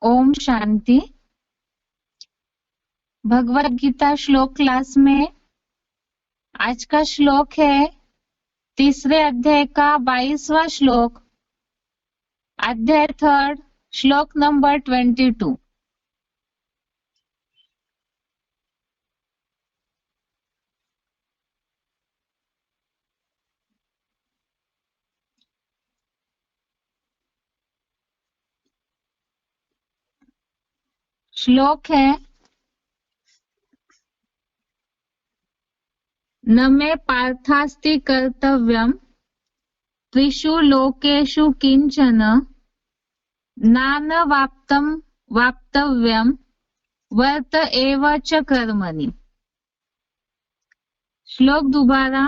ओम शांति। भगवत गीता श्लोक क्लास में आज का श्लोक है तीसरे अध्याय का 22वां श्लोक, अध्याय 3, श्लोक नंबर 22। श्लोक है, न मे पार्थास्ति कर्तव्यम त्रिषु लोकेषु किंचन नानवाप्तं वाप्तव्यम वर्त एव च कर्मणि। श्लोक दोबारा,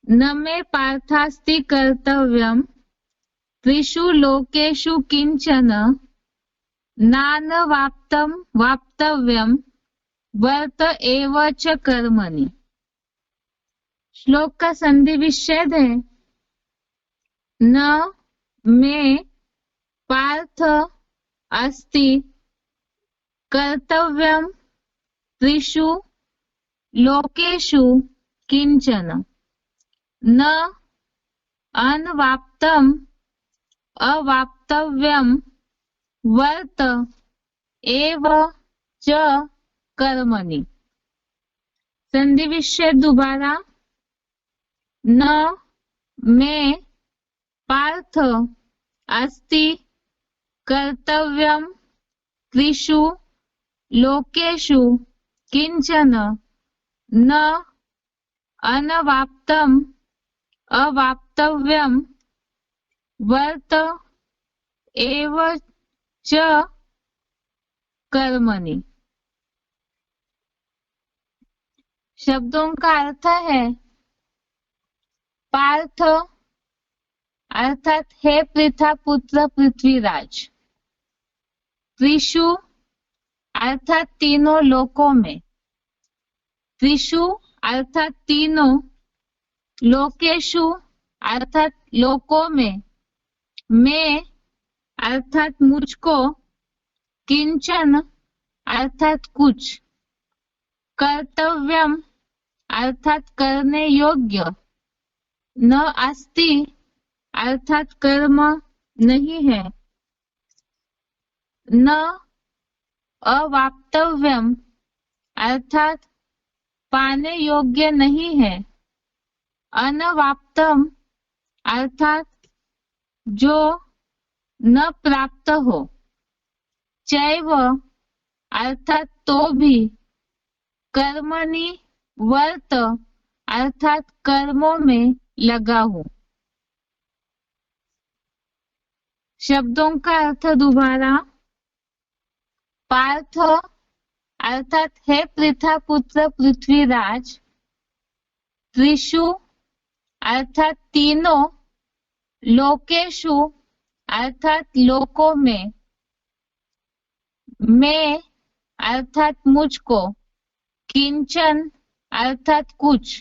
न मे पार्थास्ति कर्तव्यम त्रिषु लोकेषु किंचन नानवाप्तं वाप्तव्यम वर्त एव च कर्मणि। श्लोक का संधि विच्छेद है, न मे पार्थ अस्ति कर्तव्यम त्रिषु लोकेषु किंचन न अनवाप्तम अवाप्तव्यम वर्त एव च कर्मणि। संधि विच्छेद दोबारा, न मे पार्थ अस्ति कर्तव्यम त्रिषु लोकेषु किंचन न अनवाप्तम अवाप्तव्यम वर्त एव च कर्मणि। शब्दों का अर्थ है, पार्थ अर्थात हे पृथा पुत्र पृथ्वीराज, त्रिषु अर्थात तीनों लोकों में, त्रिषु अर्थात तीनों, लोकेषु अर्थात लोकों में, मैं अर्थात मुझको, किंचन अर्थात कुछ, कर्तव्यम अर्थात करने योग्य, न अस्ति अर्थात कर्म नहीं है, न अवाप्तव्यम अर्थात पाने योग्य नहीं है, अनवाप्तम अर्थात जो न प्राप्त हो, चैव अर्थात तो भी, कर्मणि वर्त अर्थात कर्मों में लगा हूं। शब्दों का अर्थ दोबारा, पार्थ अर्थात हे पृथा पुत्र पृथ्वीराज, त्रिषु अर्थात तीनों, लोकेषु अर्थात लोकों में, मैं अर्थात मुझको, किंचन अर्थात कुछ,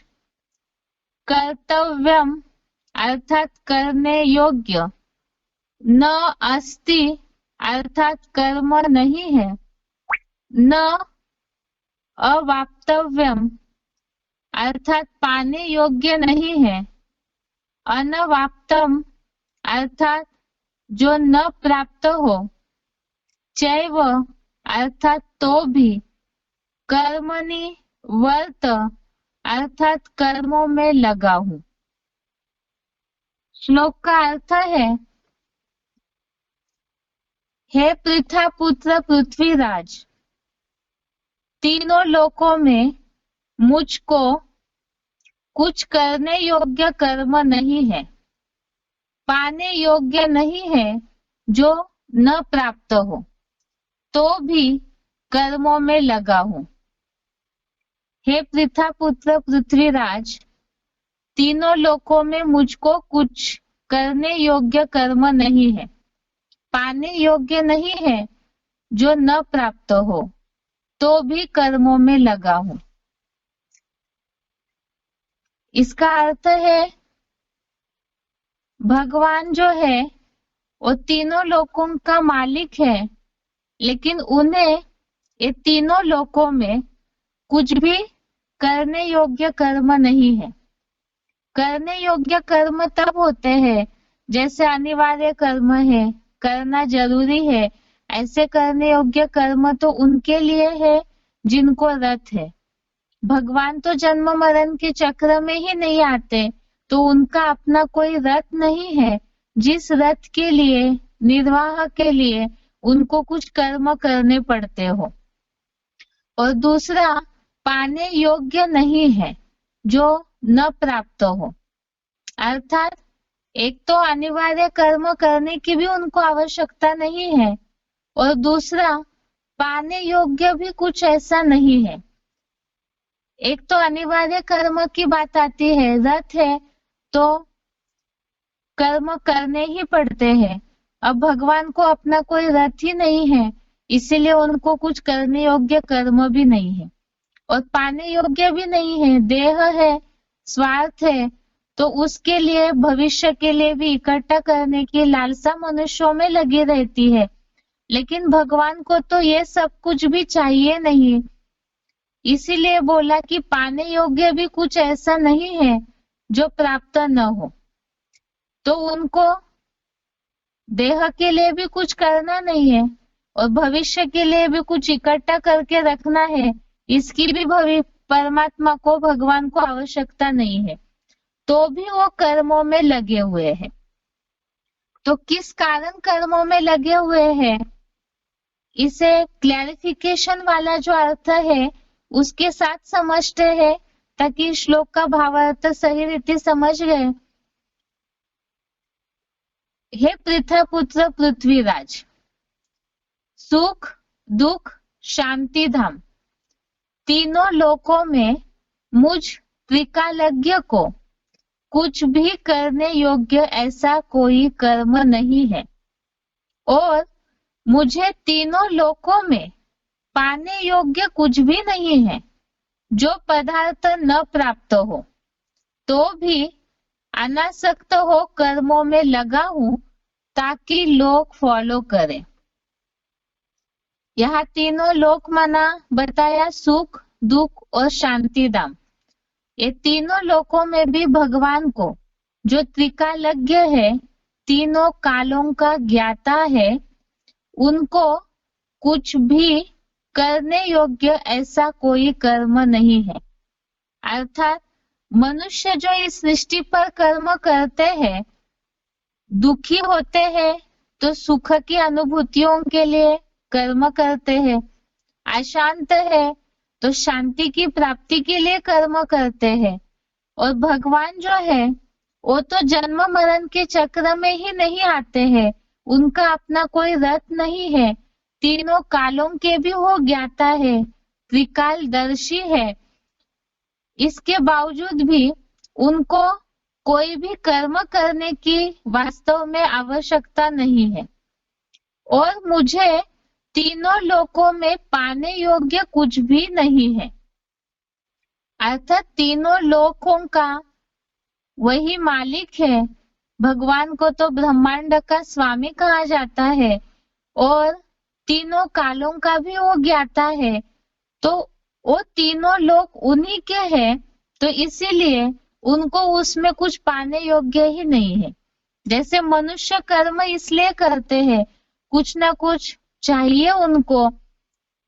कर्तव्यम अर्थात करने योग्य, न अस्ति अर्थात कर्म नहीं है, न अवाप्तव्यम अर्थात पाने योग्य नहीं है, अनवाप्तम अर्थात जो न प्राप्त हो, चैव अर्थात तो भी, कर्मणि वर्त अर्थात कर्मों में लगा हूं। श्लोक का अर्थ है, हे पृथा पुत्र पृथ्वीराज, तीनों लोकों में मुझको कुछ करने योग्य कर्म नहीं है, पाने योग्य नहीं है जो न प्राप्त हो, तो भी कर्मों में लगा हूं। हे पृथा पुत्र पृथ्वीराज, तीनों लोकों में मुझको कुछ करने योग्य कर्म नहीं है, पाने योग्य नहीं है जो न प्राप्त हो, तो भी कर्मों में लगा हूं। इसका अर्थ है, भगवान जो है वो तीनों लोकों का मालिक है, लेकिन उन्हें ये तीनों लोकों में कुछ भी करने योग्य कर्म नहीं है। करने योग्य कर्म तब होते हैं जैसे अनिवार्य कर्म है, करना जरूरी है। ऐसे करने योग्य कर्म तो उनके लिए है जिनको रत है। भगवान तो जन्म मरण के चक्र में ही नहीं आते, तो उनका अपना कोई रत नहीं है जिस रत के लिए, निर्वाह के लिए उनको कुछ कर्म करने पड़ते हो। और दूसरा, पाने योग्य नहीं है जो न प्राप्त हो। अर्थात एक तो अनिवार्य कर्म करने की भी उनको आवश्यकता नहीं है, और दूसरा पाने योग्य भी कुछ ऐसा नहीं है। एक तो अनिवार्य कर्म की बात आती है, रत है तो कर्म करने ही पड़ते हैं। अब भगवान को अपना कोई रत ही नहीं है, इसीलिए उनको कुछ करने योग्य कर्म भी नहीं है और पाने योग्य भी नहीं है। देह है, स्वार्थ है, तो उसके लिए भविष्य के लिए भी इकट्ठा करने की लालसा मनुष्यों में लगी रहती है। लेकिन भगवान को तो ये सब कुछ भी चाहिए नहीं, इसीलिए बोला कि पाने योग्य भी कुछ ऐसा नहीं है जो प्राप्त न हो। तो उनको देह के लिए भी कुछ करना नहीं है और भविष्य के लिए भी कुछ इकट्ठा करके रखना है, इसकी भी परमात्मा को, भगवान को आवश्यकता नहीं है, तो भी वो कर्मों में लगे हुए हैं। तो किस कारण कर्मों में लगे हुए हैं, इसे क्लैरिफिकेशन वाला जो अर्थ है उसके साथ समझते हैं ताकि श्लोक का भावार्थ सही रीति समझ गए। हे पृथ्वीपुत्र पृथ्वीराज, सुख दुख शांति धाम तीनों लोकों में मुझ त्रिकालज्ञ को कुछ भी करने योग्य ऐसा कोई कर्म नहीं है, और मुझे तीनों लोकों में पाने योग्य कुछ भी नहीं है जो पदार्थ न प्राप्त हो, तो भी अनासक्त हो कर्मों में लगा हूं ताकि लोग फॉलो करें। यहाँ तीनों लोक माना बताया, सुख दुख और शांति धाम। ये तीनों लोकों में भी भगवान को, जो त्रिकालज्ञ है, तीनों कालों का ज्ञाता है, उनको कुछ भी करने योग्य ऐसा कोई कर्म नहीं है। अर्थात मनुष्य जो इस सृष्टि पर कर्म करते हैं, दुखी होते हैं तो सुख की अनुभूतियों के लिए कर्म करते हैं, अशांत है तो शांति की प्राप्ति के लिए कर्म करते हैं। और भगवान जो है वो तो जन्म मरण के चक्र में ही नहीं आते हैं, उनका अपना कोई रत नहीं है, तीनों कालों के भी वो ज्ञाता है, त्रिकालदर्शी है। इसके बावजूद भी उनको कोई भी कर्म करने की वास्तव में आवश्यकता नहीं है, और मुझे तीनों लोकों में पाने योग्य कुछ भी नहीं है। अर्थात तीनों लोकों का वही मालिक है। भगवान को तो ब्रह्मांड का स्वामी कहा जाता है और तीनों कालों का भी वो ज्ञाता है, तो वो तीनों लोक उन्हीं के हैं, तो इसीलिए उनको उसमें कुछ पाने योग्य ही नहीं है। जैसे मनुष्य कर्म इसलिए करते हैं, कुछ ना कुछ चाहिए उनको,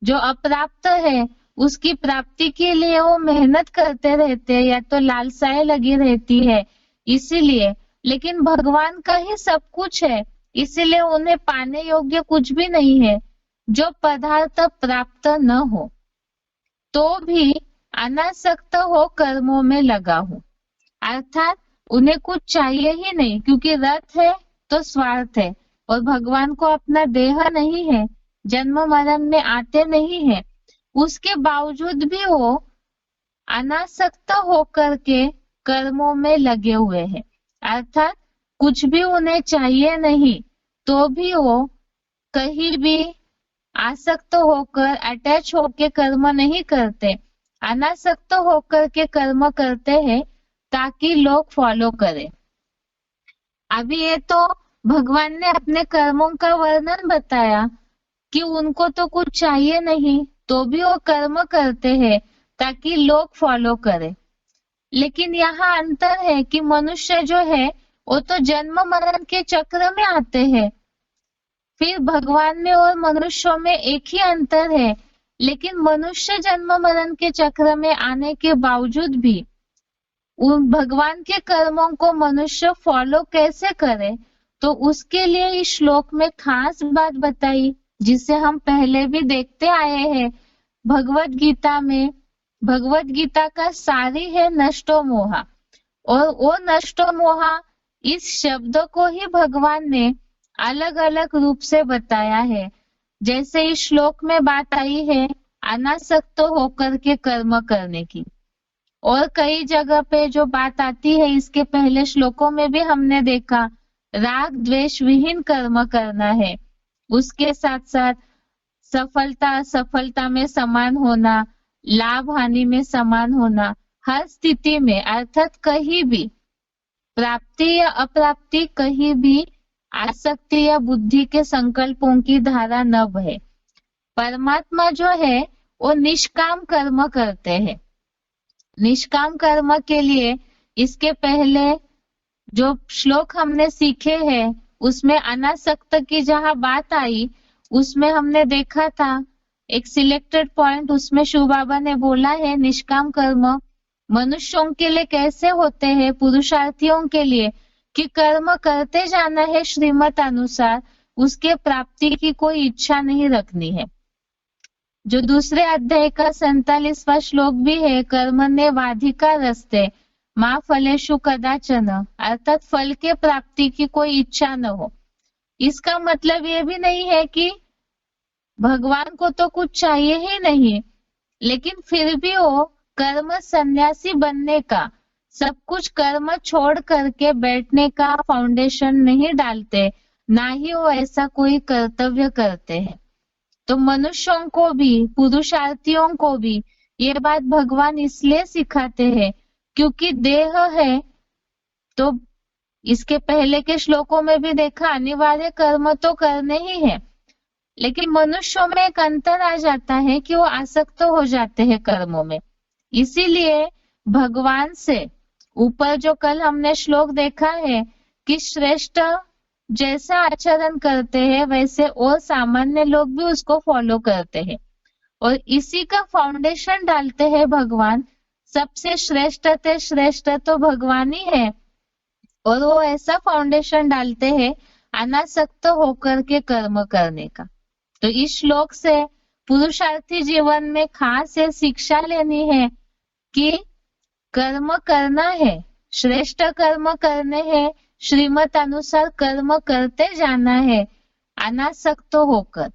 जो अप्राप्त है उसकी प्राप्ति के लिए वो मेहनत करते रहते हैं, या तो लालसाएं लगी रहती है इसीलिए। लेकिन भगवान का ही सब कुछ है, इसीलिए उन्हें पाने योग्य कुछ भी नहीं है जो पदार्थ प्राप्त न हो, तो भी अनासक्त हो कर्मों में लगा हूं। अर्थात उन्हें कुछ चाहिए ही नहीं, क्योंकि रत है तो स्वार्थ है और भगवान को अपना देह नहीं है, जन्म मरण में आते नहीं है, उसके बावजूद भी वो अनासक्त होकर के कर्मों में लगे हुए हैं। अर्थात कुछ भी उन्हें चाहिए नहीं, तो भी वो कहीं भी आसक्त होकर, अटैच होकर कर्म नहीं करते, अनासक्त होकर के कर्म करते हैं ताकि लोग फॉलो करें। अभी ये तो भगवान ने अपने कर्मों का वर्णन बताया कि उनको तो कुछ चाहिए नहीं, तो भी वो कर्म करते हैं ताकि लोग फॉलो करें। लेकिन यहाँ अंतर है कि मनुष्य जो है वो तो जन्म मरण के चक्र में आते हैं। फिर भगवान में और मनुष्यों में एक ही अंतर है, लेकिन मनुष्य जन्म मरण के चक्र में आने के बावजूद भी उन भगवान के कर्मों को मनुष्य फॉलो कैसे करे, तो उसके लिए इस श्लोक में खास बात बताई, जिसे हम पहले भी देखते आए हैं भगवत गीता में। भगवत गीता का सारी है नष्टो मोहा, और वो नष्टो मोहा इस शब्द को ही भगवान ने अलग अलग रूप से बताया है। जैसे इस श्लोक में बात आई है अनासक्त होकर के कर्म करने की, और कई जगह पे जो बात आती है इसके पहले श्लोकों में भी हमने देखा राग द्वेष विहीन कर्म करना है। उसके साथ साथ सफलता असफलता में समान होना, लाभ हानि में समान होना, हर स्थिति में अर्थात कहीं भी प्राप्ति या अप्राप्ति, कहीं भी आसक्ति या बुद्धि के संकल्पों की धारा न बहे। परमात्मा जो है वो निष्काम कर्म करते हैं। निष्काम कर्म के लिए इसके पहले जो श्लोक हमने सीखे हैं उसमें अनासक्त की जहां बात आई उसमें हमने देखा था एक सिलेक्टेड पॉइंट, उसमें शिव बाबा ने बोला है निष्काम कर्म मनुष्यों के लिए कैसे होते हैं, पुरुषार्थियों के लिए, कि कर्म करते जाना है श्रीमत अनुसार, उसके प्राप्ति की कोई इच्छा नहीं रखनी है। जो दूसरे अध्याय का 47वां श्लोक भी है, कर्मण्ये वाधिका रस्ते मां फलेषु कदाचन, अर्थात फल के प्राप्ति की कोई इच्छा न हो। इसका मतलब ये भी नहीं है कि भगवान को तो कुछ चाहिए ही नहीं, लेकिन फिर भी वो कर्म सन्यासी बनने का, सब कुछ कर्म छोड़ करके बैठने का फाउंडेशन नहीं डालते, ना ही वो ऐसा कोई कर्तव्य करते हैं। तो मनुष्यों को भी, पुरुषार्थियों को भी ये बात भगवान इसलिए सिखाते हैं क्योंकि देह है, तो इसके पहले के श्लोकों में भी देखा अनिवार्य कर्म तो करने ही है, लेकिन मनुष्यों में एक अंतर आ जाता है कि वो आसक्त हो जाते हैं कर्मों में। इसीलिए भगवान से ऊपर जो कल हमने श्लोक देखा है कि श्रेष्ठ जैसा आचरण करते हैं वैसे और सामान्य लोग भी उसको फॉलो करते हैं, और इसी का फाउंडेशन डालते हैं भगवान। सबसे श्रेष्ठ तो भगवान ही है, और वो ऐसा फाउंडेशन डालते हैं अनासक्त होकर के कर्म करने का। तो इस श्लोक से पुरुषार्थी जीवन में खास ये शिक्षा लेनी है कि कर्म करना है, श्रेष्ठ कर्म करने हैं, श्रीमत अनुसार कर्म करते जाना है अनासक्त होकर।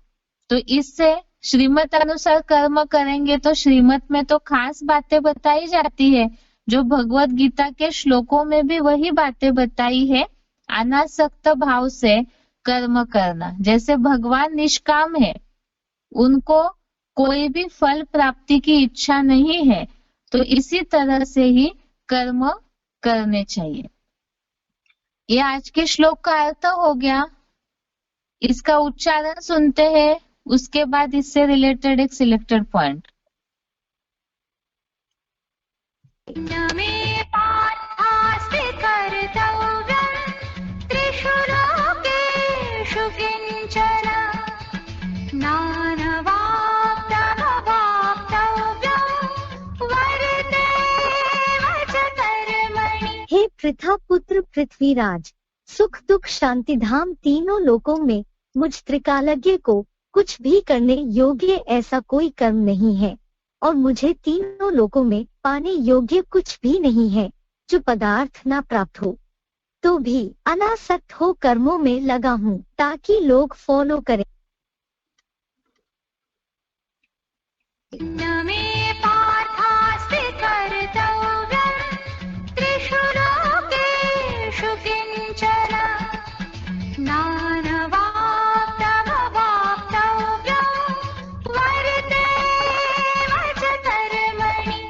तो इससे श्रीमत अनुसार कर्म करेंगे तो श्रीमत में तो खास बातें बताई जाती है, जो भगवत गीता के श्लोकों में भी वही बातें बताई है, अनासक्त भाव से कर्म करना। जैसे भगवान निष्काम है, उनको कोई भी फल प्राप्ति की इच्छा नहीं है, तो इसी तरह से ही कर्म करने चाहिए। ये आज के श्लोक का अर्थ हो गया। इसका उच्चारण सुनते हैं, उसके बाद इससे रिलेटेड एक सिलेक्टेड पॉइंट। हे पृथा पुत्र पृथ्वीराज, सुख दुख शांति धाम तीनों लोकों में मुझ त्रिकालज्ञ को कुछ भी करने योग्य ऐसा कोई कर्म नहीं है, और मुझे तीनों लोकों में पाने योग्य कुछ भी नहीं है जो पदार्थ ना प्राप्त हो, तो भी अनासक्त हो कर्मों में लगा हूँ ताकि लोग फॉलो करें।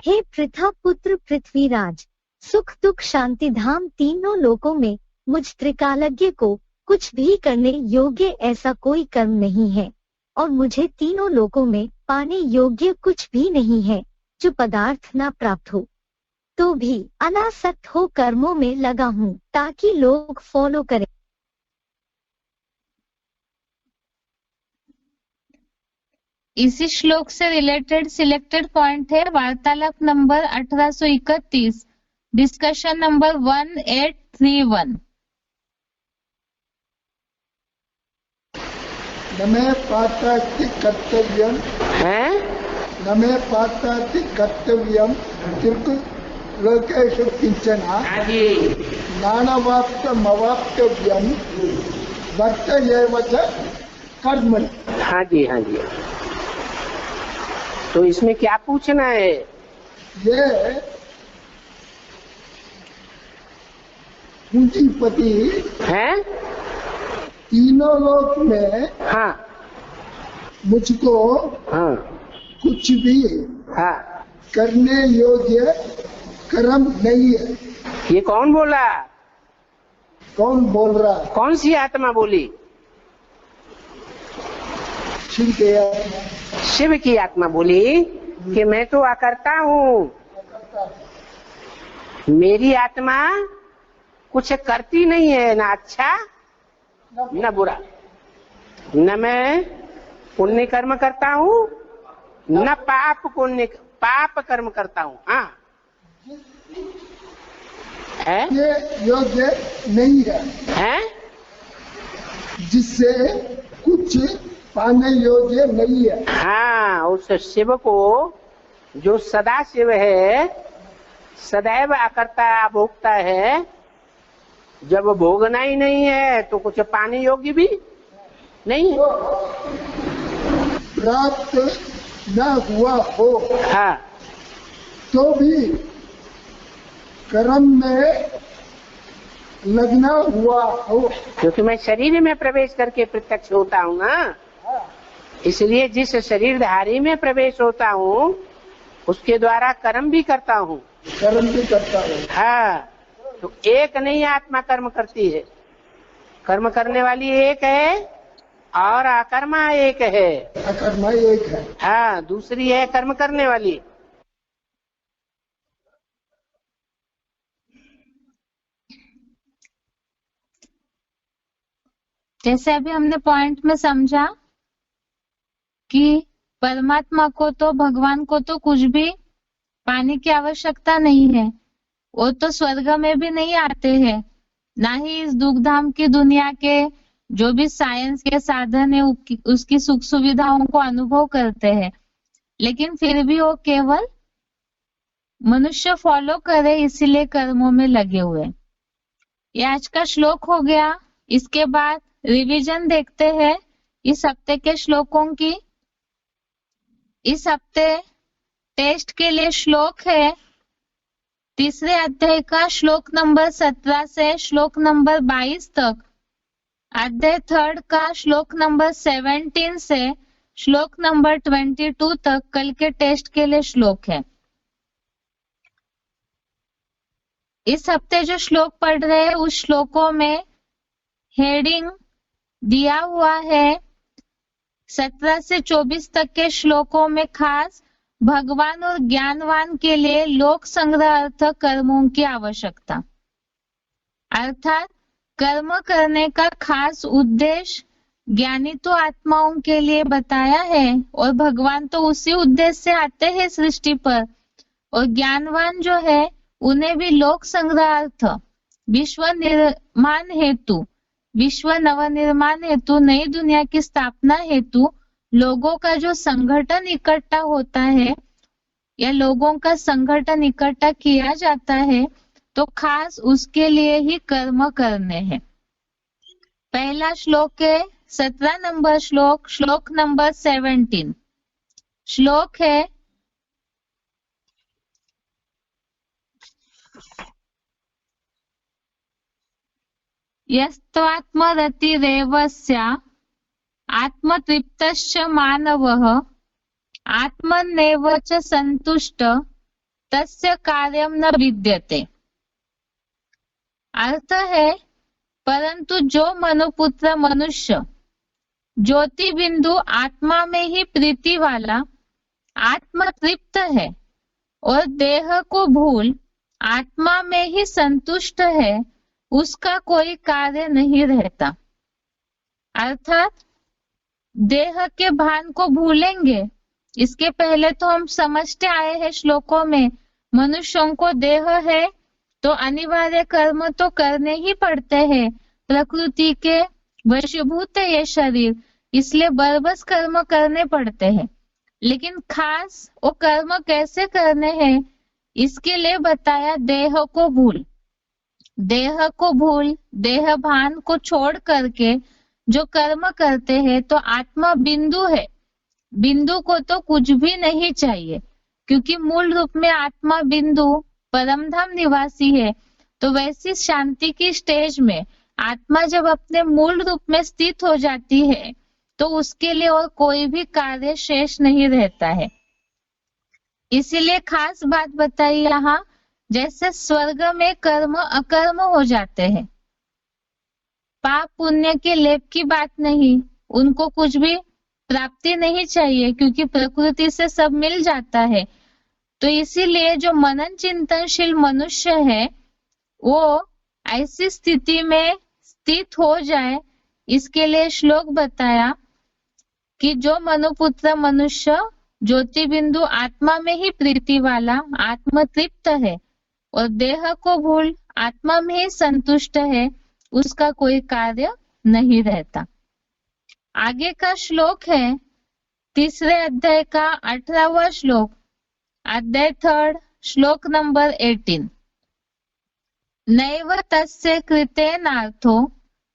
हे पृथा पुत्र पृथ्वीराज, सुख दुख शांति धाम तीनों लोकों में मुझ त्रिकालज्ञ को कुछ भी करने योग्य ऐसा कोई कर्म नहीं है, और मुझे तीनों लोकों में पाने योग्य कुछ भी नहीं है जो पदार्थ न प्राप्त हो, तो भी अनासक्त हो कर्मों में लगा हूँ ताकि लोग फॉलो करें। इसी श्लोक से रिलेटेड सिलेक्टेड पॉइंट है वार्तालाप नंबर 1831, डिस्कशन नंबर 1831। न मे पात्रास्ति कर्तव्यम है न मे पात्रास्ति कर्तव्यम त्रिलोकेषु किंचन हाँ जी नानवाप्तमवाप्तव्यम वर्त एव च कर्मणि। हाँ जी हाँ जी। तो इसमें क्या पूछना है? ये पूंजीपति हैं? तीनों लोक में हाँ मुझको हाँ कुछ भी हाँ। करने योग्य कर्म नहीं है। ये कौन बोला? कौन बोल रहा है? कौन सी आत्मा बोली? शिव के आत्मा। शिव की आत्मा बोली कि मैं तो अकर्ता हूँ, मेरी आत्मा कुछ करती नहीं है, ना अच्छा न बुरा। न मैं पुण्य कर्म करता हूँ न पाप कर्म करता हूँ। हाँ है? ये योग्य नहीं है, है? जिससे कुछ पाने योग्य नहीं है। हाँ, उस शिव को जो सदा शिव है, सदैव अकर्ता भोगता है, जब भोगना ही नहीं है तो कुछ पाने योग्य भी नहीं है। प्राप्त न हुआ हो हाँ तो भी कर्म में लगना हुआ हो। क्योंकि मैं शरीर में प्रवेश करके प्रत्यक्ष होता हूँ ना, इसलिए जिस शरीरधारी में प्रवेश होता हूँ उसके द्वारा कर्म भी करता हूँ। कर्म भी करता है। हाँ, तो एक नहीं आत्मा कर्म करती है, कर्म करने वाली एक है और अकर्मा एक है। अकर्मा एक है। हाँ, दूसरी है कर्म करने वाली। जैसे अभी हमने पॉइंट में समझा कि परमात्मा को तो, भगवान को तो कुछ भी पाने की आवश्यकता नहीं है, वो तो स्वर्ग में भी नहीं आते हैं, ना ही इस दुखधाम की दुनिया के जो भी साइंस के साधन है उसकी सुख सुविधाओं को अनुभव करते हैं, लेकिन फिर भी वो केवल मनुष्य फॉलो करे इसीलिए कर्मों में लगे हुए। ये आज का श्लोक हो गया। इसके बाद रिवीजन देखते हैं इस हफ्ते के श्लोकों की। इस हफ्ते टेस्ट के लिए श्लोक है तीसरे अध्याय का श्लोक नंबर 17 से श्लोक नंबर 22 तक, अध्याय 3 का श्लोक नंबर 17 से श्लोक नंबर 22 तक कल के टेस्ट के लिए श्लोक है। इस हफ्ते जो श्लोक पढ़ रहे हैं उस श्लोकों में हेडिंग दिया हुआ है 17 से 24 तक के श्लोकों में खास भगवान और ज्ञानवान के लिए लोक संग्रह अर्थ कर्मों की आवश्यकता, अर्थात कर्म करने का खास उद्देश्य ज्ञानी तो आत्माओं के लिए बताया है और भगवान तो उसी उद्देश्य से आते हैं सृष्टि पर, और ज्ञानवान जो है उन्हें भी लोक संग्रहार्थ, विश्व निर्माण हेतु, विश्व नवनिर्माण हेतु, नई दुनिया की स्थापना हेतु लोगों का जो संगठन इकट्ठा होता है या लोगों का संगठन इकट्ठा किया जाता है तो खास उसके लिए ही कर्म करने हैं। पहला श्लोक है 17 नंबर श्लोक, श्लोक नंबर 17। श्लोक है यस्त्वात्मरतिरेवस्य आत्मतृप्तश्च मानवः आत्मन्नेव च संतुष्ट तस्य कार्यं न विद्यते। अर्थ है परंतु जो मनुपुत्र मनुष्य ज्योति बिंदु आत्मा में ही प्रीति वाला आत्म तृप्त है और देह को भूल आत्मा में ही संतुष्ट है, उसका कोई कार्य नहीं रहता। अर्थात देह के भान को भूलेंगे। इसके पहले तो हम समझते आए हैं श्लोकों में, मनुष्यों को देह है तो अनिवार्य कर्म तो करने ही पड़ते हैं, प्रकृति के वशीभूत है ये शरीर, इसलिए बरबस कर्म करने पड़ते हैं। लेकिन खास वो कर्म कैसे करने हैं, इसके लिए बताया देह को भूल। देह को भूल, देह भान को छोड़ करके जो कर्म करते हैं तो आत्मा बिंदु है। बिंदु को तो कुछ भी नहीं चाहिए, क्योंकि मूल रूप में आत्मा बिंदु परमधाम निवासी है। तो वैसी शांति की स्टेज में आत्मा जब अपने मूल रूप में स्थित हो जाती है तो उसके लिए और कोई भी कार्य शेष नहीं रहता है। इसीलिए खास बात बताई यहाँ, जैसे स्वर्ग में कर्म अकर्म हो जाते हैं, पाप पुण्य के लेप की बात नहीं, उनको कुछ भी प्राप्ति नहीं चाहिए क्योंकि प्रकृति से सब मिल जाता है। तो इसीलिए जो मनन चिंतनशील मनुष्य है वो ऐसी स्थिति में स्थित हो जाए, इसके लिए श्लोक बताया कि जो मनुपुत्र मनुष्य ज्योति बिंदु आत्मा में ही प्रीति वाला आत्म तृप्त है और देह को भूल आत्मा में ही संतुष्ट है, उसका कोई कार्य नहीं रहता। आगे का श्लोक है तीसरे अध्याय का 18वां श्लोक, अध्याय 3 श्लोक नंबर 18। नैव तस्य कृतेनार्थो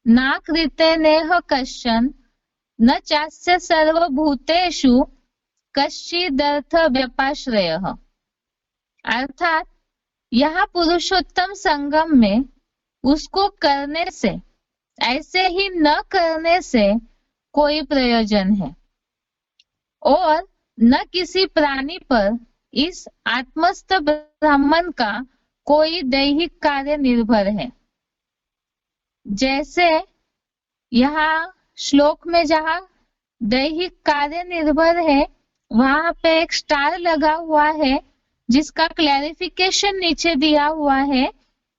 न कृतेनेह कश्चन न चास्य सर्वभूतेषु कश्चिदर्थ व्यपाश्रयः। अर्थात यहाँ पुरुषोत्तम संगम में उसको करने से, ऐसे ही न करने से कोई प्रयोजन है और न किसी प्राणी पर इस आत्मस्थ ब्राह्मण का कोई दैहिक कार्य निर्भर है। जैसे यहाँ श्लोक में जहाँ दैहिक कार्य निर्भर है वहां पे एक स्टार लगा हुआ है जिसका क्लैरिफिकेशन नीचे दिया हुआ है।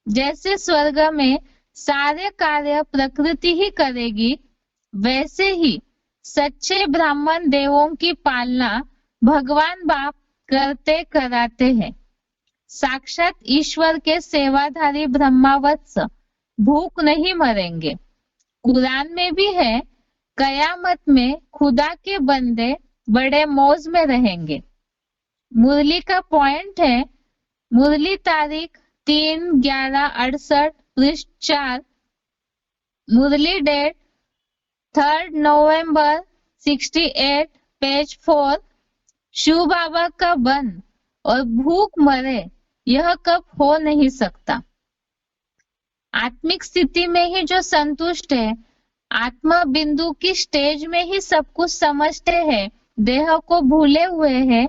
जैसे स्वर्ग में सारे कार्य प्रकृति ही करेगी, वैसे ही सच्चे ब्राह्मण देवों की पालना भगवान बाप करते कराते हैं। साक्षात ईश्वर के सेवाधारी ब्रह्मावत्स भूख नहीं मरेंगे। कुरान में भी है, कयामत में खुदा के बंदे बड़े मौज में रहेंगे। मुरली का पॉइंट है, मुरली तारीख 3/11/68 पृष्ठ 4, मुरली डेट 3 नवंबर 68 पेज 4। शिव बाबा का बन और भूख मरे यह कब हो नहीं सकता। आत्मिक स्थिति में ही जो संतुष्ट है, आत्मा बिंदु की स्टेज में ही सब कुछ समझते हैं, देह को भूले हुए हैं,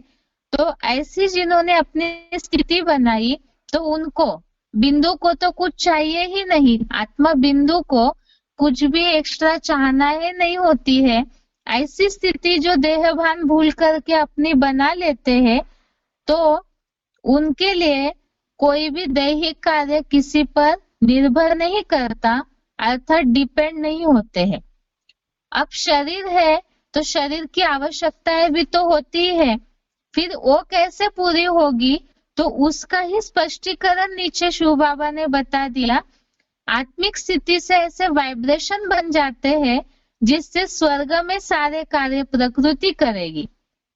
तो ऐसी जिन्होंने अपनी स्थिति बनाई तो उनको बिंदु को तो कुछ चाहिए ही नहीं। आत्मा बिंदु को कुछ भी एक्स्ट्रा चाहना ही नहीं होती है। ऐसी स्थिति जो देहभान भूल करके अपनी बना लेते हैं तो उनके लिए कोई भी दैहिक कार्य किसी पर निर्भर नहीं करता, अर्थात डिपेंड नहीं होते हैं। अब शरीर है तो शरीर की आवश्यकताएं भी तो होती है, फिर वो कैसे पूरी होगी तो उसका ही स्पष्टीकरण नीचे शिव बाबा ने बता दिया। आत्मिक स्थिति से ऐसे वाइब्रेशन बन जाते हैं जिससे स्वर्ग में सारे कार्य प्रकृति करेगी।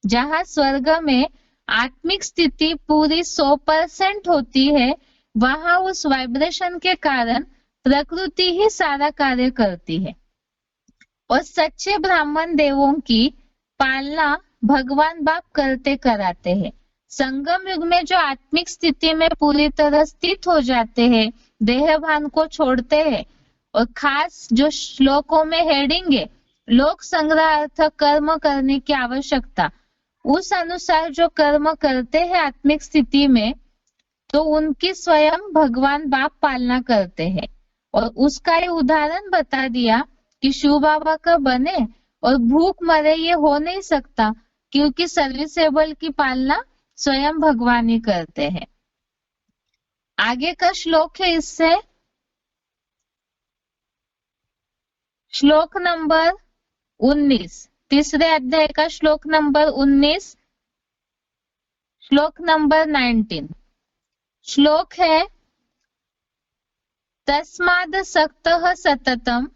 जहाँ स्वर्ग में आत्मिक स्थिति पूरी 100% होती है, वहां उस वाइब्रेशन के कारण प्रकृति ही सारा कार्य करती है और सच्चे ब्राह्मण देवों की पालना भगवान बाप करते कराते हैं। संगम युग में जो आत्मिक स्थिति में पूरी तरह स्थित हो जाते हैं, देहभान को छोड़ते हैं, और खास जो श्लोकों में हेडिंग है लोक संग्रह अर्थ कर्म करने की आवश्यकता, उस अनुसार जो कर्म करते हैं आत्मिक स्थिति में तो उनकी स्वयं भगवान बाप पालना करते हैं। और उसका ये उदाहरण बता दिया कि शिव बाबा का बने और भूख मरे ये हो नहीं सकता, क्योंकि सर्विसेबल की पालना स्वयं भगवान ही करते हैं। आगे का श्लोक है इससे, श्लोक नंबर 19, तीसरे अध्याय का श्लोक नंबर 19, श्लोक नंबर 19। श्लोक है, तस्माद् सक्तः सततम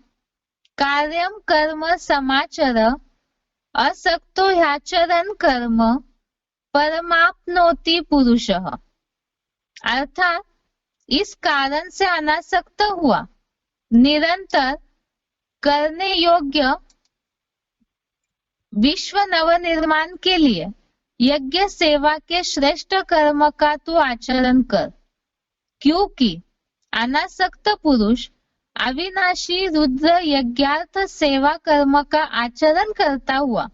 कार्यम कर्म समाचर असक्तो ह्याचरन् कर्म परमाप्नोति पुरुषः। अर्थात इस कारण से अनासक्त हुआ, निरंतर करने योग्य विश्व नवनिर्माण के लिए यज्ञ सेवा के श्रेष्ठ कर्म का तू आचरण कर, क्योंकि अनासक्त पुरुष अविनाशी रुद्र यज्ञार्थ सेवा कर्म का आचरण करता हुआ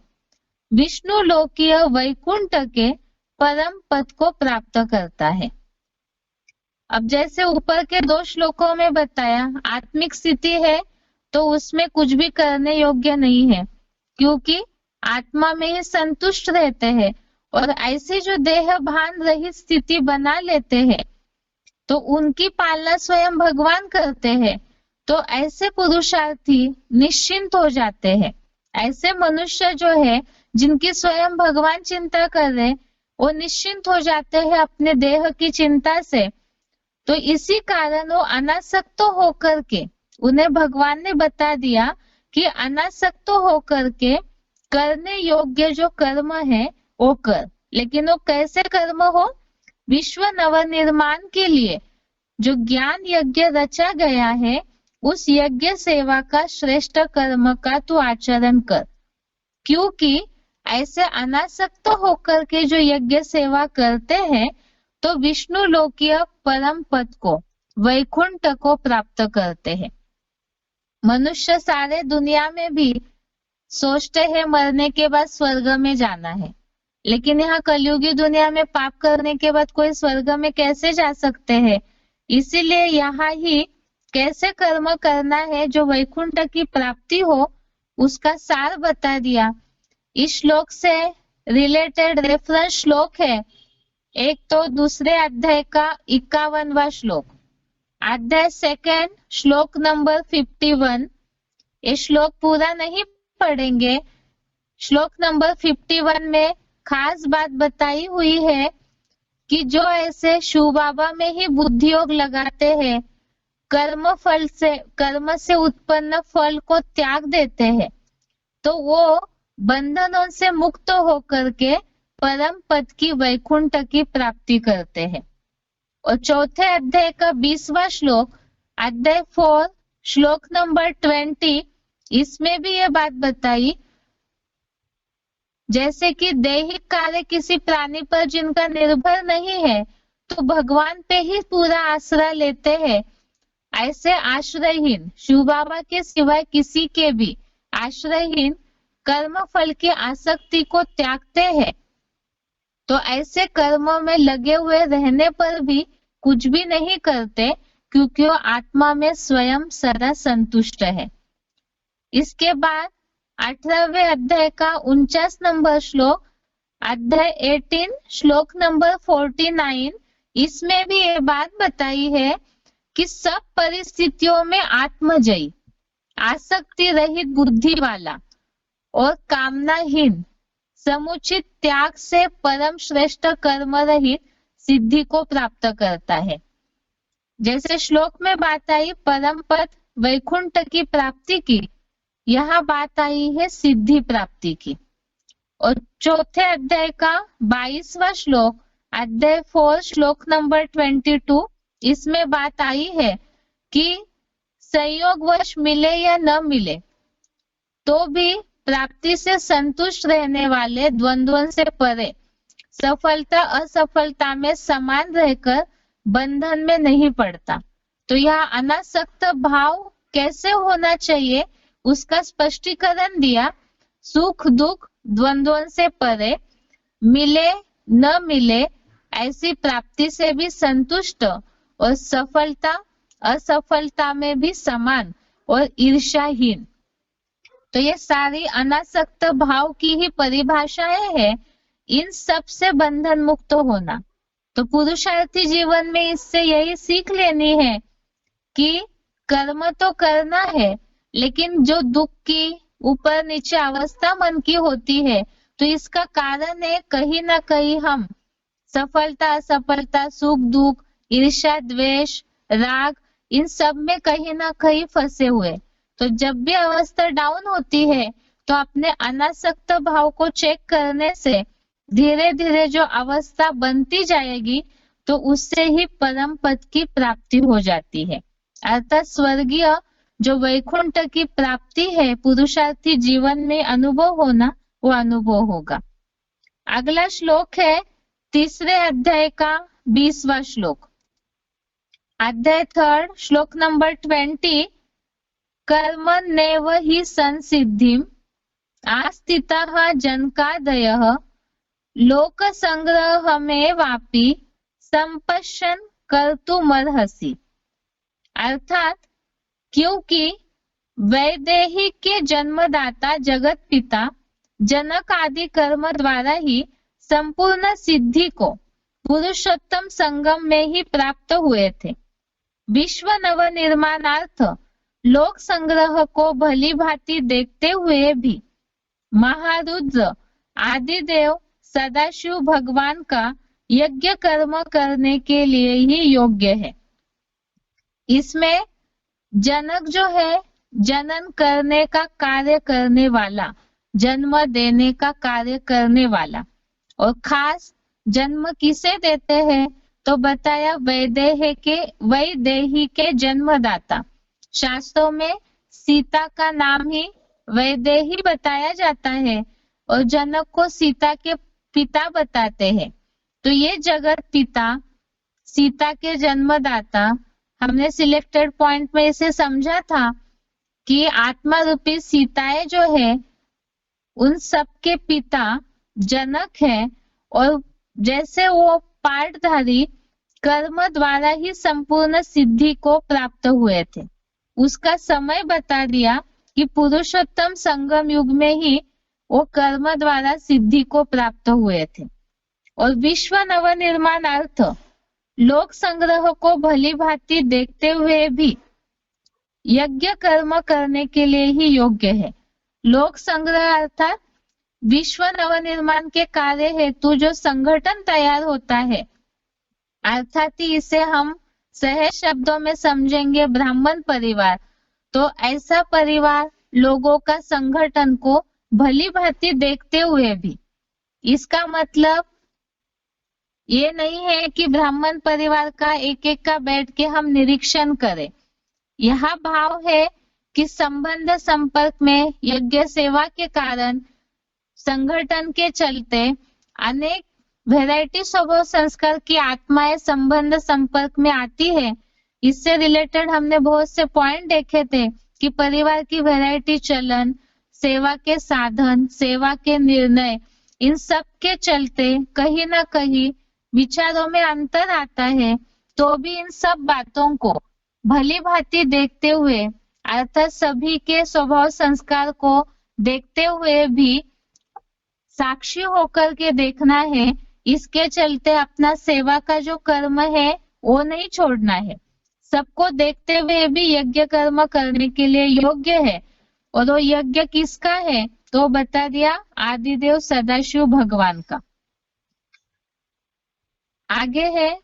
विष्णु लोकीय वैकुंठ के परम पद को प्राप्त करता है। अब जैसे ऊपर के 2 श्लोकों में बताया, आत्मिक स्थिति है तो उसमें कुछ भी करने योग्य नहीं है, क्योंकि आत्मा में ही संतुष्ट रहते हैं। और ऐसे जो देह भान रहित स्थिति बना लेते हैं तो उनकी पालना स्वयं भगवान करते हैं, तो ऐसे पुरुषार्थी निश्चिंत हो जाते हैं। ऐसे मनुष्य जो है जिनकी स्वयं भगवान चिंता कर रहे, वो निश्चिंत हो जाते हैं अपने देह की चिंता से। तो इसी कारण वो अनासक्त होकर के, उन्हें भगवान ने बता दिया कि अनासक्त होकर के करने योग्य जो कर्म है वो कर। लेकिन वो कैसे कर्म हो? विश्व नवनिर्माण के लिए जो ज्ञान यज्ञ रचा गया है, उस यज्ञ सेवा का श्रेष्ठ कर्म का तू आचरण कर, क्योंकि ऐसे अनासक्त होकर के जो यज्ञ सेवा करते हैं तो विष्णु लोकीय परम पद को, वैकुंठ को प्राप्त करते हैं। मनुष्य सारे दुनिया में भी सोचते हैं मरने के बाद स्वर्ग में जाना है, लेकिन यहाँ कलयुगी दुनिया में पाप करने के बाद कोई स्वर्ग में कैसे जा सकते हैं? इसीलिए यहाँ ही कैसे कर्म करना है जो वैकुंठ की प्राप्ति हो, उसका सार बता दिया। इस श्लोक से रिलेटेड रेफरेंस श्लोक है, एक तो दूसरे अध्याय का 51वां श्लोक, अध्याय 2 श्लोक नंबर 51। ये श्लोक पूरा नहीं पढ़ेंगे। श्लोक नंबर 51 में खास बात बताई हुई है कि जो ऐसे शिव बाबा में ही बुद्धि योग लगाते हैं, कर्म से उत्पन्न फल को त्याग देते हैं, तो वो बंधनों से मुक्त होकर के परम पद की वैकुंठ की प्राप्ति करते हैं। और चौथे अध्याय का 20वां श्लोक, अध्याय 4 श्लोक नंबर 20, इसमें भी ये बात बताई, जैसे कि दैहिक कार्य किसी प्राणी पर जिनका निर्भर नहीं है तो भगवान पे ही पूरा आश्रय लेते हैं, ऐसे आश्रयहीन, शिव बाबा के सिवाय किसी के भी आश्रयहीन कर्म फल की आसक्ति को त्यागते हैं। तो ऐसे कर्मों में लगे हुए रहने पर भी कुछ भी नहीं करते, क्योंकि वो आत्मा में स्वयं सदा संतुष्ट है। इसके बाद 18वें अध्याय का 49 नंबर श्लोक, अध्याय 18 श्लोक नंबर 49, इसमें भी ये बात बताई है कि सब परिस्थितियों में आत्मजयी, आसक्ति रहित बुद्धि वाला और कामनाहीन समुचित त्याग से परम श्रेष्ठ कर्म रहित सिद्धि को प्राप्त करता है। जैसे श्लोक में बात आई परम पद वैकुंठ की प्राप्ति की, यहाँ बात आई है सिद्धि प्राप्ति की। और चौथे अध्याय का 22वां श्लोक, अध्याय 4 श्लोक नंबर 22, इसमें बात आई है कि संयोगवश मिले या न मिले तो भी प्राप्ति से संतुष्ट रहने वाले द्वंद्वों से परे, सफलता असफलता में समान रहकर बंधन में नहीं पड़ता। तो यह अनासक्त भाव कैसे होना चाहिए उसका स्पष्टीकरण दिया। सुख दुख द्वंद्वों से परे, मिले न मिले ऐसी प्राप्ति से भी संतुष्ट और सफलता असफलता में भी समान और ईर्ष्याहीन। तो ये सारी अनासक्त भाव की ही परिभाषाएं है इन सब से बंधन मुक्त होना। तो पुरुषार्थी जीवन में इससे यही सीख लेनी है कि कर्म तो करना है, लेकिन जो दुख की ऊपर नीचे अवस्था मन की होती है तो इसका कारण है कहीं ना कहीं हम सफलता असफलता सुख दुख ईर्ष्या द्वेष राग इन सब में कहीं ना कहीं फंसे हुए। तो जब भी अवस्था डाउन होती है तो अपने अनासक्त भाव को चेक करने से धीरे धीरे जो अवस्था बनती जाएगी तो उससे ही परम पद की प्राप्ति हो जाती है, अर्थात स्वर्गीय जो वैकुंठ की प्राप्ति है पुरुषार्थी जीवन में अनुभव होना वो अनुभव होगा। अगला श्लोक है 3 अध्याय का 20वां श्लोक, अध्याय 3 श्लोक नंबर 20। कर्मण्येव हि संसिद्धिम् आस्थितः जनकादयः लोक संग्रहमेवापि संपश्यन् कर्तुमर्हसि। अर्थात क्योंकि वैदेहिक के जन्मदाता जगत पिता जनक आदि कर्म द्वारा ही संपूर्ण सिद्धि को पुरुषोत्तम संगम में ही प्राप्त हुए थे। विश्व नव निर्माणार्थ लोक संग्रह को भली भांति देखते हुए भी महारुद्र आदिदेव सदाशिव भगवान का यज्ञ कर्म करने के लिए ही योग्य है। इसमें जनक जो है जनन करने का कार्य करने वाला, जन्म देने का कार्य करने वाला, और खास जन्म किसे देते हैं तो बताया वैदेही के जन्मदाता। शास्त्रों में सीता का नाम ही वैदेही बताया जाता है और जनक को सीता के पिता बताते हैं। तो ये जगत पिता सीता के जन्मदाता, हमने सिलेक्टेड पॉइंट में इसे समझा था कि आत्मा रूपी सीताएं जो है उन सब के पिता जनक है, और जैसे वो पाठधारी कर्म द्वारा ही संपूर्ण सिद्धि को प्राप्त हुए थे, उसका समय बता दिया कि पुरुषोत्तम संगम युग में ही वो कर्म द्वारा सिद्धि को प्राप्त हुए थे। और विश्व नव निर्माणार्थ लोक संग्रह को भली भांति देखते हुए भी यज्ञ कर्म करने के लिए ही योग्य है। लोक संग्रह अर्थात विश्व नव निर्माण के कार्य हेतु जो संगठन तैयार होता है, अर्थात इसे हम सहज शब्दों में समझेंगे ब्राह्मण परिवार। तो ऐसा परिवार लोगों का संगठन को भली भांति देखते हुए भी, इसका मतलब ये नहीं है कि ब्राह्मण परिवार का एक एक का बैठ के हम निरीक्षण करें। यह भाव है कि संबंध संपर्क में यज्ञ सेवा के कारण संगठन के चलते अनेक वैरायटी स्वभाव संस्कार की आत्माएं संबंध संपर्क में आती है। इससे रिलेटेड हमने बहुत से पॉइंट देखे थे कि परिवार की वैरायटी चलन, सेवा के साधन, सेवा के निर्णय, इन सब के चलते कहीं ना कहीं विचारों में अंतर आता है। तो भी इन सब बातों को भली भांति देखते हुए, अर्थात सभी के स्वभाव संस्कार को देखते हुए भी साक्षी होकर के देखना है। इसके चलते अपना सेवा का जो कर्म है वो नहीं छोड़ना है। सबको देखते हुए भी यज्ञ कर्म करने के लिए योग्य है। और वो यज्ञ किसका है तो बता दिया, आदिदेव सदाशिव भगवान का। आगे है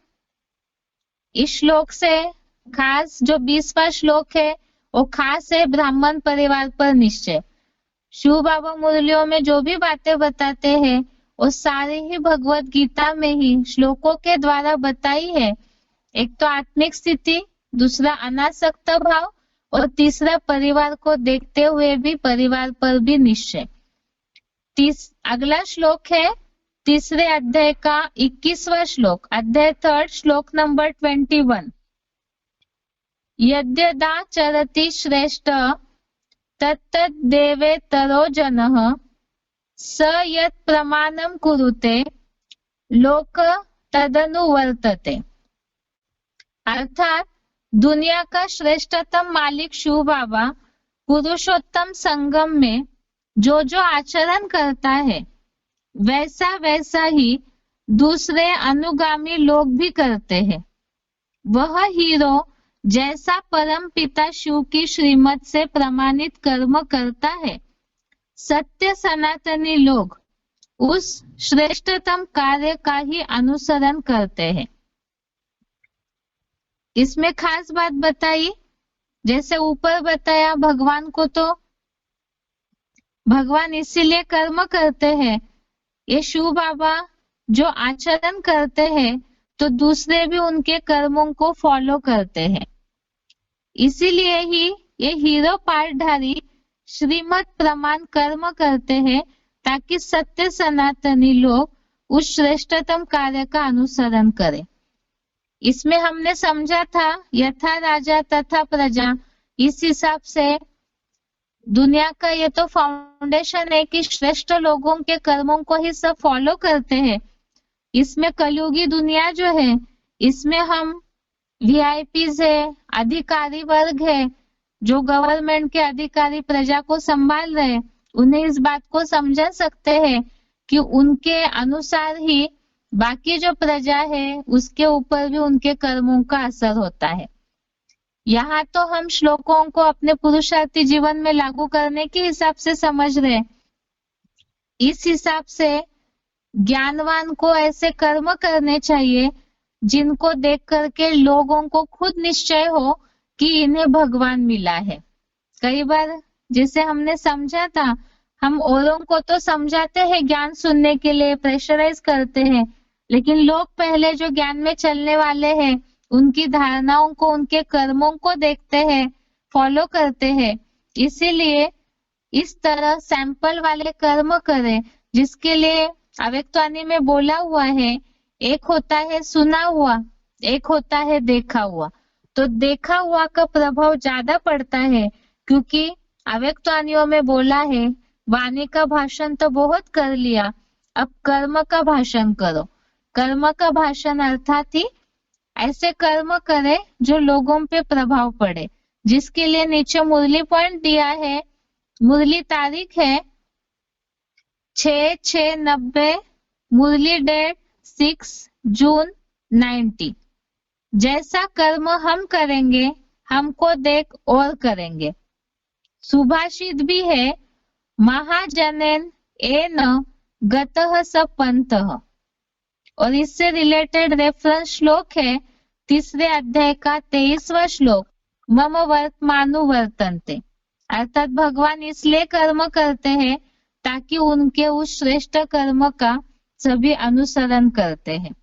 इस श्लोक से खास जो 20वां श्लोक है वो खास है ब्राह्मण परिवार पर निश्चय। शिव बाबा मुरलियों में जो भी बातें बताते हैं वो सारे ही भगवत गीता में ही श्लोकों के द्वारा बताई है। एक तो आत्मिक स्थिति, दूसरा अनासक्त भाव, और तीसरा परिवार को देखते हुए भी परिवार पर भी निश्चय। अगला श्लोक है 3 अध्याय का 21वां श्लोक, अध्याय 3 श्लोक नंबर 21। यद्यदाचरति श्रेष्ठ तत्तद्देवेतरो जनः स यत् प्रमाणं कुरुते लोक तदनुवर्तते। अर्थात दुनिया का श्रेष्ठतम मालिक शिव बाबा पुरुषोत्तम संगम में जो जो आचरण करता है वैसा वैसा ही दूसरे अनुगामी लोग भी करते हैं। वह हीरो जैसा परम पिता शिव की श्रीमत से प्रमाणित कर्म करता है, सत्य सनातनी लोग उस श्रेष्ठतम कार्य का ही अनुसरण करते हैं। इसमें खास बात बताई, जैसे ऊपर बताया, भगवान को तो भगवान इसीलिए कर्म करते हैं। ये शिव बाबा जो आचरण करते हैं तो दूसरे भी उनके कर्मों को फॉलो करते हैं। इसीलिए ही ये हीरो पाठधारी श्रीमत प्रमाण कर्म करते हैं ताकि सत्य सनातनी लोग उस श्रेष्ठतम कार्य का अनुसरण करें। इसमें हमने समझा था यथा राजा तथा प्रजा, इस हिसाब से दुनिया का ये तो फाउंडेशन है कि श्रेष्ठ लोगों के कर्मों को ही सब फॉलो करते हैं। इसमें कलयुगी दुनिया जो है, इसमें हम वीआईपीज है, अधिकारी वर्ग है, जो गवर्नमेंट के अधिकारी प्रजा को संभाल रहे, उन्हें इस बात को समझा सकते हैं कि उनके अनुसार ही बाकी जो प्रजा है उसके ऊपर भी उनके कर्मों का असर होता है। यहाँ तो हम श्लोकों को अपने पुरुषार्थी जीवन में लागू करने के हिसाब से समझ रहे। इस हिसाब से ज्ञानवान को ऐसे कर्म करने चाहिए जिनको देख करके लोगों को खुद निश्चय हो कि इन्हें भगवान मिला है। कई बार जैसे हमने समझा था, हम औरों को तो समझाते हैं ज्ञान सुनने के लिए, प्रेशराइज करते हैं, लेकिन लोग पहले जो ज्ञान में चलने वाले हैं उनकी धारणाओं को, उनके कर्मों को देखते हैं, फॉलो करते हैं। इसीलिए इस तरह सैंपल वाले कर्म करें, जिसके लिए अव्यक्तवाणी में बोला हुआ है, एक होता है सुना हुआ, एक होता है देखा हुआ। तो देखा हुआ का प्रभाव ज्यादा पड़ता है, क्योंकि अव्यक्तवाणियों में बोला है वाणी का भाषण तो बहुत कर लिया, अब कर्म का भाषण करो। कर्म का भाषण अर्थात ही ऐसे कर्म करे जो लोगों पे प्रभाव पड़े, जिसके लिए नीचे मुरली पॉइंट दिया है। मुरली तारीख है 6/6/90, मुरली डेट 6 जून 90। जैसा कर्म हम करेंगे हमको देख और करेंगे। सुभाषित भी है, महाजनेन एन गतः स पंथः, और इससे रिलेटेड रेफरेंस श्लोक है 3 अध्याय का 23वां श्लोक, मम वर्तमानु वर्तन्ते। अर्थात भगवान इसलिए कर्म करते हैं ताकि उनके उस श्रेष्ठ कर्म का सभी अनुसरण करते हैं।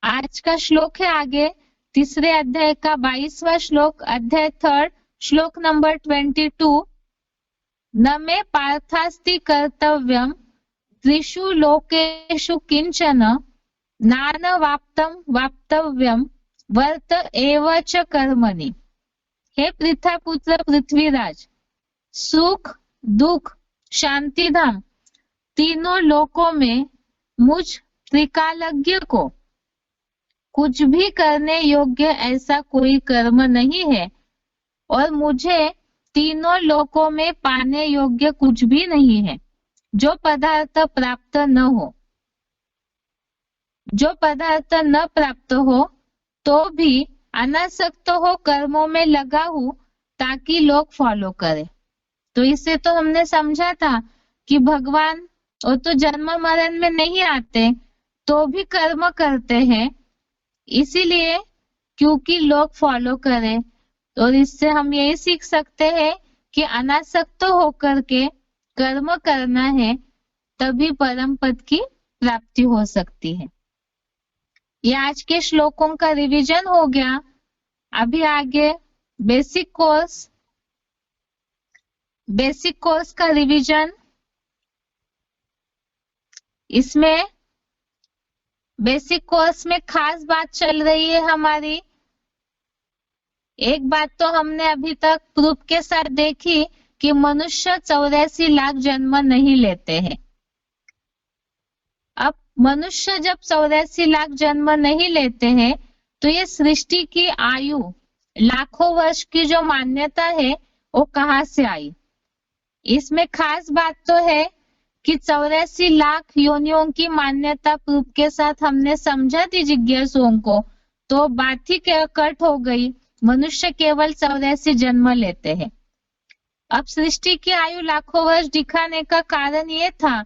आज का श्लोक है आगे 3 अध्याय का 22वां श्लोक, अध्याय 3 श्लोक नंबर 22। न मे पार्थास्ति कर्तव्यम त्रिषु लोकेषु किंचन नान वाप्तव्यम वर्त एव च कर्मणि। हे पृथ्वीपुत्र पृथ्वीराज, सुख दुख शांतिधाम तीनों लोकों में मुझ त्रिकालज्ञ को कुछ भी करने योग्य ऐसा कोई कर्म नहीं है, और मुझे तीनों लोकों में पाने योग्य कुछ भी नहीं है जो पदार्थ प्राप्त न हो। जो पदार्थ न प्राप्त हो तो भी अनासक्त हो कर्मों में लगा हूं ताकि लोग फॉलो करें। तो इससे तो हमने समझा था कि भगवान वो तो जन्म मरण में नहीं आते तो भी कर्म करते हैं, इसीलिए क्योंकि लोग फॉलो करें। और इससे हम यही सीख सकते हैं कि अनासक्त होकर के कर्म करना है, तभी परम पद की प्राप्ति हो सकती है। ये आज के श्लोकों का रिवीजन हो गया। अभी आगे बेसिक कोर्स का रिवीजन। इसमें बेसिक कोर्स में खास बात चल रही है हमारी। एक बात तो हमने अभी तक प्रूफ के साथ देखी कि मनुष्य 84 लाख जन्म नहीं लेते हैं। अब मनुष्य जब 84 लाख जन्म नहीं लेते हैं तो ये सृष्टि की आयु लाखों वर्ष की जो मान्यता है वो कहाँ से आई? इसमें खास बात तो है कि 84 लाख योनियों की मान्यता प्रूफ के साथ हमने समझा थी जिज्ञासुओं को, तो बात ही कट हो गई। मनुष्य केवल 84 जन्म लेते हैं। अब सृष्टि की आयु लाखों वर्ष दिखाने का कारण ये था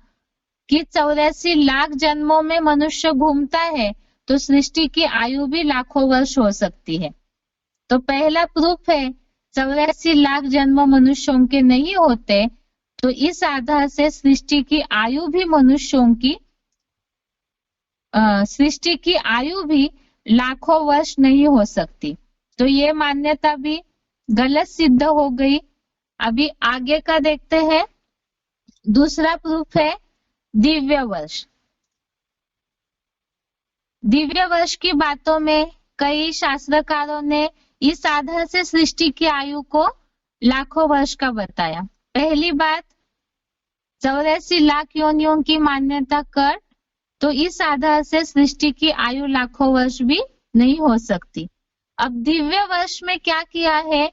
कि 84 लाख जन्मों में मनुष्य घूमता है, तो सृष्टि की आयु भी लाखों वर्ष हो सकती है। तो पहला प्रूफ है 84 लाख जन्म मनुष्यों के नहीं होते, तो इस आधार से सृष्टि की आयु भी मनुष्यों की सृष्टि की आयु भी लाखों वर्ष नहीं हो सकती। तो ये मान्यता भी गलत सिद्ध हो गई। अभी आगे का देखते हैं। दूसरा प्रूफ है दिव्य वर्ष। दिव्य वर्ष की बातों में कई शास्त्रकारों ने इस आधार से सृष्टि की आयु को लाखों वर्ष का बताया। पहली बात, 84 लाख योनियों की मान्यता कर, तो इस आधार से सृष्टि की आयु लाखों वर्ष भी नहीं हो सकती। अब दिव्य वर्ष में क्या किया है,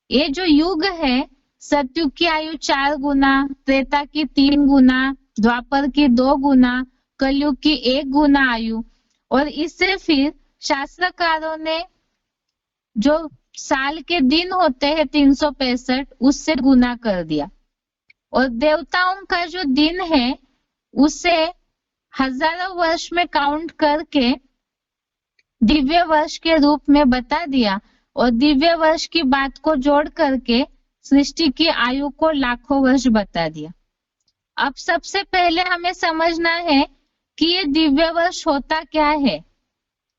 ये जो युग है, सतयुग की आयु 4 गुना, त्रेता की 3 गुना, द्वापर की 2 गुना, कलयुग की 1 गुना आयु, और इससे फिर शास्त्रकारों ने जो साल के दिन होते हैं 365 उससे गुना कर दिया, और देवताओं का जो दिन है उसे हजारों वर्ष में काउंट करके दिव्य वर्ष के रूप में बता दिया, और दिव्य वर्ष की बात को जोड़ करके सृष्टि की आयु को लाखों वर्ष बता दिया। अब सबसे पहले हमें समझना है कि ये दिव्य वर्ष होता क्या है।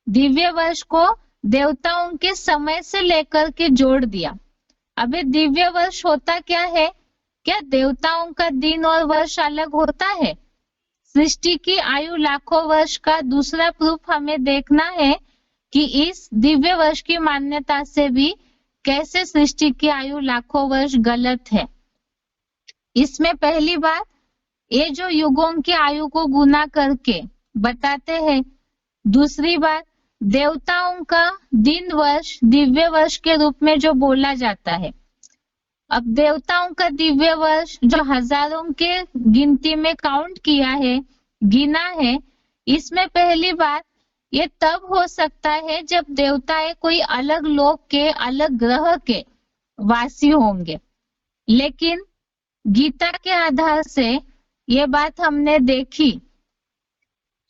दिव्य वर्ष को देवताओं के समय से लेकर के जोड़ दिया। अब ये दिव्य वर्ष होता क्या है? क्या देवताओं का दिन और वर्ष अलग होता है? सृष्टि की आयु लाखों वर्ष का दूसरा प्रूफ हमें देखना है कि इस दिव्य वर्ष की मान्यता से भी कैसे सृष्टि की आयु लाखों वर्ष गलत है। इसमें पहली बात, ये जो युगों की आयु को गुना करके बताते हैं। दूसरी बात, देवताओं का दिन वर्ष दिव्य वर्ष के रूप में जो बोला जाता है। अब देवताओं का दिव्य वर्ष जो हजारों के गिनती में काउंट किया है, गिना है, इसमें पहली बात ये तब हो सकता है जब देवताएं कोई अलग लोक के, अलग ग्रह के वासी होंगे। लेकिन गीता के आधार से ये बात हमने देखी।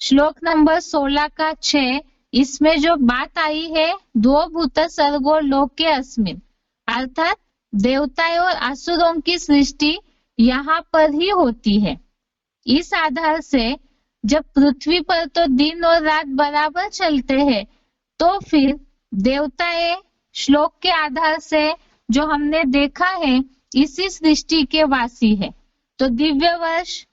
श्लोक नंबर 16 का 6, इसमें जो बात आई है, द्वौ भूत सर्गो लोके अस्मिन्, अर्थात देवताओं और असुरों की सृष्टि यहाँ पर ही होती है। इस आधार से जब पृथ्वी पर तो दिन और रात बराबर चलते हैं, तो फिर देवताएं श्लोक के आधार से जो हमने देखा है इसी सृष्टि के वासी है। तो दिव्य वर्ष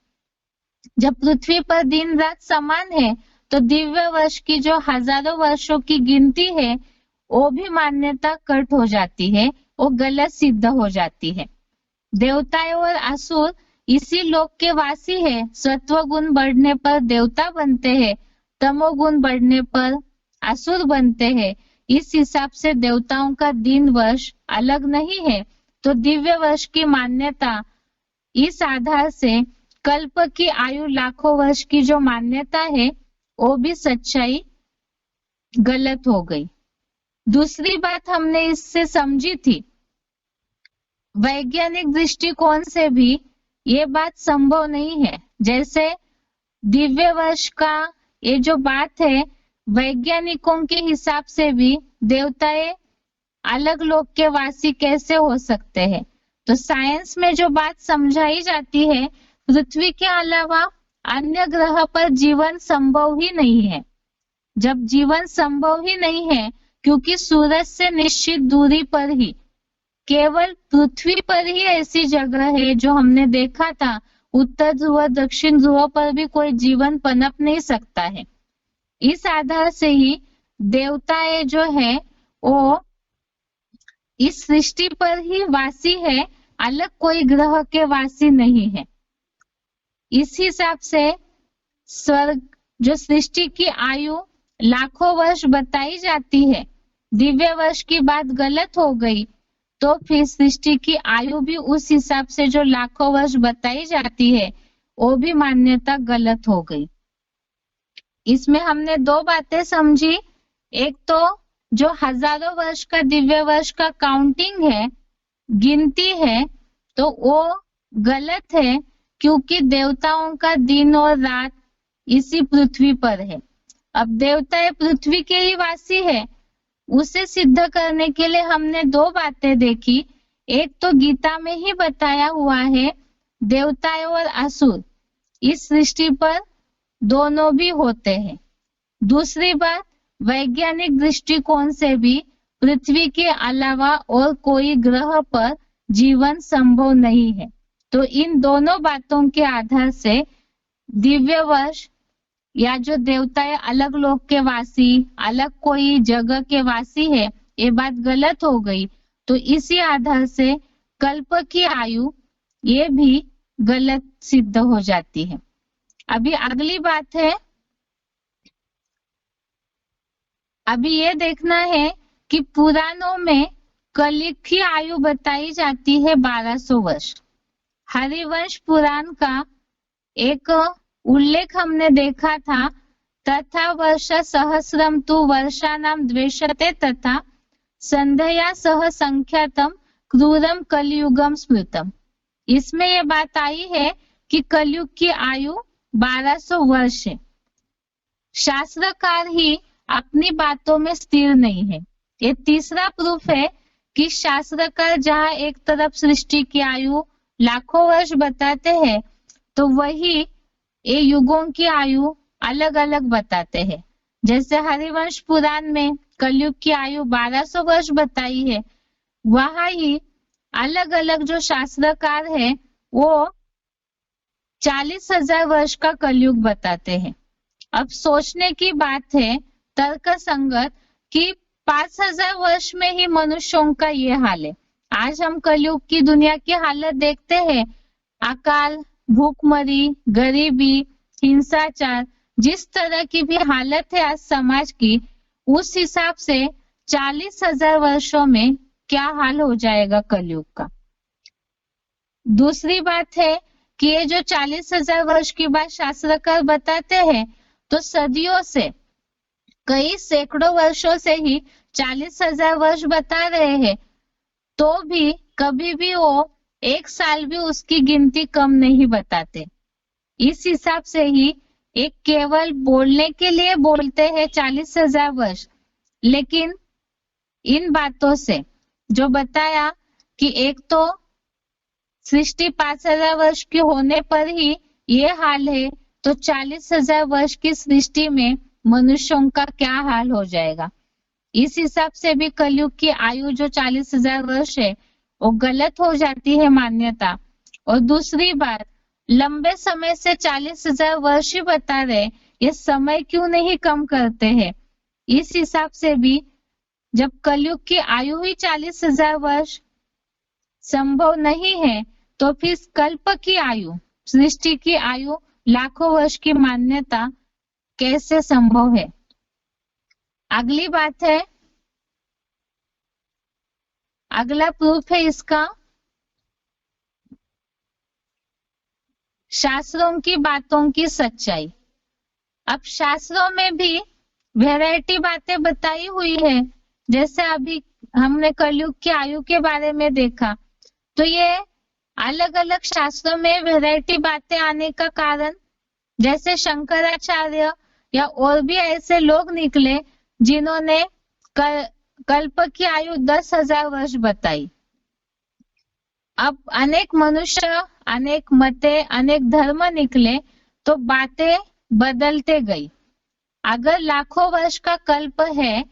जब पृथ्वी पर दिन रात समान है, तो दिव्य वर्ष की जो हजारों वर्षों की गिनती है वो भी मान्यता कट हो जाती है, वो गलत सिद्ध हो जाती है। देवताएं और असुर इसी लोक के वासी है। सत्व गुण बढ़ने पर देवता बनते हैं, तमोगुण बढ़ने पर असुर बनते हैं। इस हिसाब से देवताओं का दिन वर्ष अलग नहीं है। तो दिव्य वर्ष की मान्यता इस आधार से कल्प की आयु लाखों वर्ष की जो मान्यता है वो भी सच्चाई गलत हो गई। दूसरी बात हमने इससे समझी थी, वैज्ञानिक दृष्टिकोण से भी ये बात संभव नहीं है। जैसे दिव्य वर्ष का ये जो बात है, वैज्ञानिकों के हिसाब से भी देवताएं अलग लोक के वासी कैसे हो सकते हैं। तो साइंस में जो बात समझाई जाती है, पृथ्वी के अलावा अन्य ग्रह पर जीवन संभव ही नहीं है। जब जीवन संभव ही नहीं है, क्योंकि सूरज से निश्चित दूरी पर ही केवल पृथ्वी पर ही ऐसी जगह है जो हमने देखा था, उत्तर ध्रुव दक्षिण ध्रुव पर भी कोई जीवन पनप नहीं सकता है। इस आधार से ही देवताएं जो है वो इस सृष्टि पर ही वासी है, अलग कोई ग्रह के वासी नहीं है। इस हिसाब से स्वर्ग जो सृष्टि की आयु लाखों वर्ष बताई जाती है, दिव्य वर्ष की बात गलत हो गई, तो फिर सृष्टि की आयु भी उस हिसाब से जो लाखों वर्ष बताई जाती है वो भी मान्यता गलत हो गई। इसमें हमने दो बातें समझी। एक तो जो हजारों वर्ष का दिव्य वर्ष का काउंटिंग है, गिनती है, तो वो गलत है, क्योंकि देवताओं का दिन और रात इसी पृथ्वी पर है। अब देवता पृथ्वी के ही वासी है, उसे सिद्ध करने के लिए हमने दो बातें देखी। एक तो गीता में ही बताया हुआ है, देवता और असुर इस सृष्टि पर दोनों भी होते हैं। दूसरी बात, वैज्ञानिक दृष्टिकोण से भी पृथ्वी के अलावा और कोई ग्रह पर जीवन संभव नहीं है। तो इन दोनों बातों के आधार से दिव्य वर्ष या जो देवता है अलग लोक के वासी, अलग कोई जगह के वासी है, ये बात गलत हो गई। तो इसी आधार से कल्प की आयु ये भी गलत सिद्ध हो जाती है। अभी अगली बात है, अभी ये देखना है कि पुराणों में कलयुग की आयु बताई जाती है 1200 वर्ष। हरिवंश पुराण का एक उल्लेख हमने देखा था, तथा वर्ष सहस्रम तु वर्षानाम द्वेषते तथा संध्या सह संख्यातम क्रूरम कलियुगम स्मृतम। इसमें यह बात आई है कि कलयुग की आयु 1200 वर्ष है। शास्त्रकार ही अपनी बातों में स्थिर नहीं है। ये तीसरा प्रूफ है कि शास्त्रकार जहाँ एक तरफ सृष्टि की आयु लाखों वर्ष बताते हैं, तो वही ये युगों की आयु अलग अलग बताते हैं। जैसे हरिवंश पुराण में कलयुग की आयु 1200 वर्ष बताई है, वहां ही अलग अलग जो शास्त्रकार है वो 40,000 वर्ष का कलयुग बताते हैं। अब सोचने की बात है, तर्क संगत, कि 5,000 वर्ष में ही मनुष्यों का ये हाल है। आज हम कलयुग की दुनिया की हालत देखते हैं, अकाल, भूखमरी, गरीबी, हिंसाचार, जिस तरह की भी हालत है आज समाज की, उस हिसाब से 40,000 वर्षों में क्या हाल हो जाएगा कलयुग का। दूसरी बात है कि ये जो 40,000 वर्ष की बात शास्त्रकार बताते हैं, तो सदियों से, कई सैकड़ों वर्षों से ही 40,000 वर्ष बता रहे हैं, तो भी कभी भी वो एक साल भी उसकी गिनती कम नहीं बताते। इस हिसाब से ही एक केवल बोलने के लिए बोलते हैं 40,000 वर्ष, लेकिन इन बातों से जो बताया कि एक तो सृष्टि 5,000 वर्ष की होने पर ही ये हाल है, तो 40,000 वर्ष की सृष्टि में मनुष्यों का क्या हाल हो जाएगा। इस हिसाब से भी कलयुग की आयु जो 40,000 वर्ष है वो गलत हो जाती है मान्यता। और दूसरी बात, लंबे समय से 40,000 वर्ष ही बता रहे, ये समय क्यों नहीं कम करते हैं। इस हिसाब से भी जब कलयुग की आयु ही 40,000 वर्ष संभव नहीं है, तो फिर कल्प की आयु, सृष्टि की आयु लाखों वर्ष की मान्यता कैसे संभव है। अगली बात है, अगला प्रूफ है इसका, शास्त्रों की बातों की सच्चाई। अब शास्त्रों में भी वैरायटी बातें बताई हुई है, जैसे अभी हमने कलयुग की आयु के बारे में देखा, तो ये अलग अलग शास्त्रों में वैरायटी बातें आने का कारण, जैसे शंकराचार्य या और भी ऐसे लोग निकले जिन्होंने कल्प की आयु 10,000 वर्ष बताई। अब अनेक मनुष्य, अनेक मते, अनेक धर्म निकले, तो बातें बदलते गई। अगर लाखों वर्ष का कल्प है,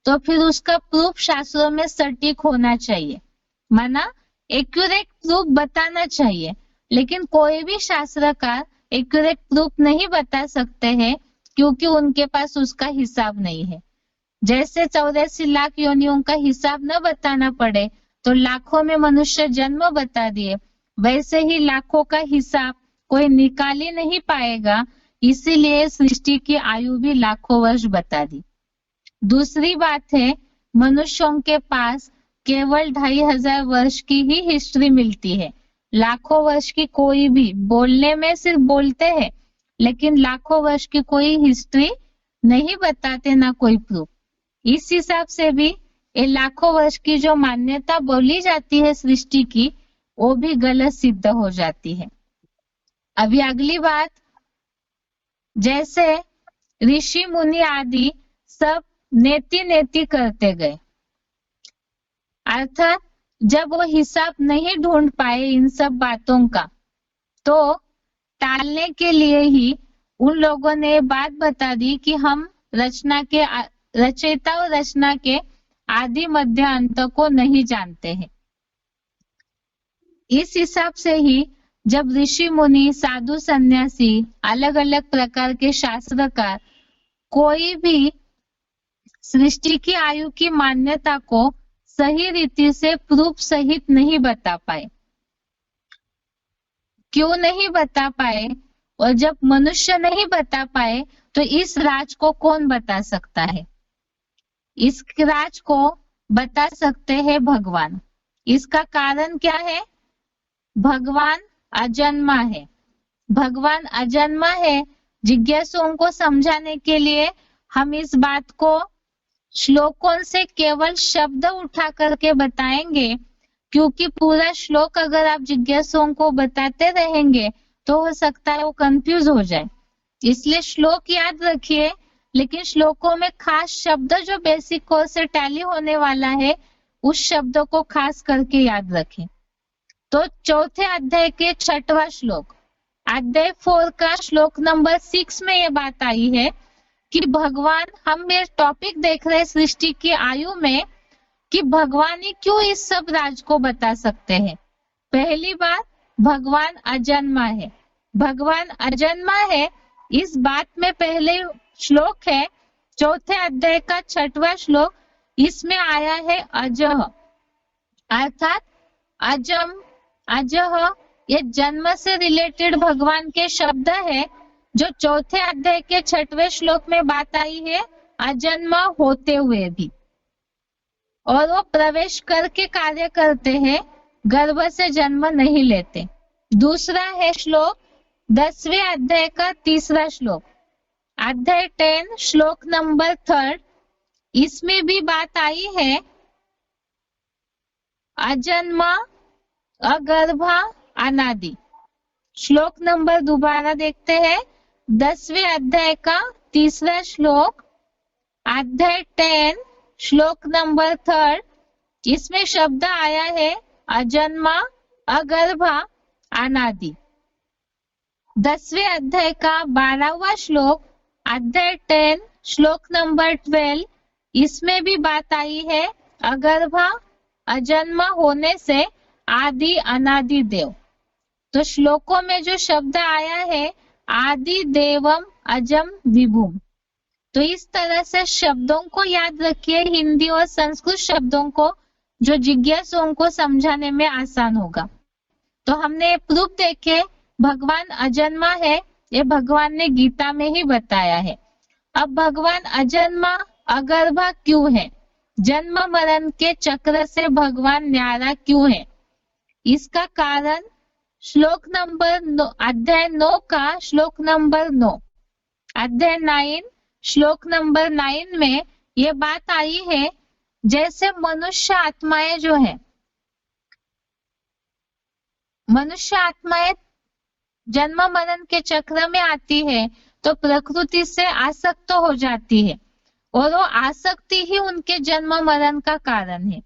तो फिर उसका प्रूफ शास्त्रों में सटीक होना चाहिए, माना एक्यूरेट प्रूफ बताना चाहिए। लेकिन कोई भी शास्त्रकार एक्यूरेट प्रूफ नहीं बता सकते हैं, क्योंकि उनके पास उसका हिसाब नहीं है। जैसे 84 लाख योनियों का हिसाब न बताना पड़े तो लाखों में मनुष्य जन्म बता दिए, वैसे ही लाखों का हिसाब कोई निकाल ही नहीं पाएगा इसीलिए सृष्टि की आयु भी लाखों वर्ष बता दी। दूसरी बात है, मनुष्यों के पास केवल 2500 वर्ष की ही हिस्ट्री मिलती है। लाखों वर्ष की कोई भी, बोलने में सिर्फ बोलते हैं लेकिन लाखों वर्ष की कोई हिस्ट्री नहीं बताते, ना कोई प्रूफ। इस हिसाब से भी ये लाखों वर्ष की जो मान्यता बोली जाती है सृष्टि की, वो भी गलत सिद्ध हो जाती है। अभी अगली बात, जैसे ऋषि मुनि आदि सब नेति नेति करते गए, अर्थात जब वो हिसाब नहीं ढूंढ पाए इन सब बातों का, तो टालने के लिए ही उन लोगों ने बात बता दी कि हम रचयिता और रचना के आदि मध्य अंत को नहीं जानते हैं। इस हिसाब से ही जब ऋषि मुनि, साधु, सन्यासी, अलग अलग प्रकार के शास्त्रकार कोई भी सृष्टि की आयु की मान्यता को सही रीति से प्रूफ सहित नहीं बता पाए। क्यों नहीं बता पाए? और जब मनुष्य नहीं बता पाए तो इस राज को कौन बता सकता है? इस राज को बता सकते हैं भगवान। इसका कारण क्या है? भगवान अजन्मा है। भगवान अजन्मा है। जिज्ञासुओं को समझाने के लिए हम इस बात को श्लोकों से केवल शब्द उठा करके बताएंगे, क्योंकि पूरा श्लोक अगर आप जिज्ञासुओं को बताते रहेंगे तो हो सकता है वो कंफ्यूज हो जाए। इसलिए श्लोक याद रखिए, लेकिन श्लोकों में खास शब्द जो बेसिक कोर्स से टैली होने वाला है, उस शब्द को खास करके याद रखें। तो चौथे अध्याय के 6वां श्लोक, अध्याय 4 का श्लोक नंबर 6 में ये बात आई है कि भगवान, हम ये टॉपिक देख रहे हैं सृष्टि की आयु में, कि भगवान ही क्यों इस सब राज को बता सकते हैं। पहली बात, भगवान अजन्मा है। भगवान अजन्मा है, इस बात में पहले श्लोक है, चौथे अध्याय का 6वां श्लोक, इसमें आया है अजह, अर्थात अजम, अजह, ये जन्म से रिलेटेड भगवान के शब्द है, जो चौथे अध्याय के 6वें श्लोक में बात आई है, अजन्मा होते हुए भी, और वो प्रवेश करके कार्य करते हैं, गर्भ से जन्म नहीं लेते। दूसरा है श्लोक 10वें अध्याय का 3रा श्लोक, अध्याय 10 श्लोक नंबर 3, इसमें भी बात आई है अजन्मा, अगर्भा, अनादि। श्लोक नंबर दोबारा देखते हैं, 10वें अध्याय का 3रा श्लोक, अध्याय 10 श्लोक नंबर 3, इसमें शब्द आया है अजन्मा, अगर्भा, अनादि। 10वें अध्याय का 12वां श्लोक, अध्याय 10 श्लोक नंबर 12, इसमें भी बात आई है अगर्भा, अजन्मा होने से आदि अनादि देव। तो श्लोकों में जो शब्द आया है आदि देवम अजम विभुम, तो इस तरह से शब्दों को याद रखिए, हिंदी और संस्कृत शब्दों को, जो जिज्ञासुओं को समझाने में आसान होगा। तो हमने प्रूफ देखे, भगवान अजन्मा है, ये भगवान ने गीता में ही बताया है। अब भगवान अजन्मा अगर्भा क्यों है? जन्म मरण के चक्र से भगवान न्यारा क्यों है? इसका कारण श्लोक नंबर अध्याय 9 का श्लोक नंबर 9, अध्याय 9 श्लोक नंबर 9 में ये बात आई है, जैसे मनुष्य आत्माएं जो है, मनुष्य आत्माएं जन्म मरण के चक्र में आती है तो प्रकृति से आसक्त हो जाती है, और वो आसक्ति ही उनके जन्म मरण का कारण है।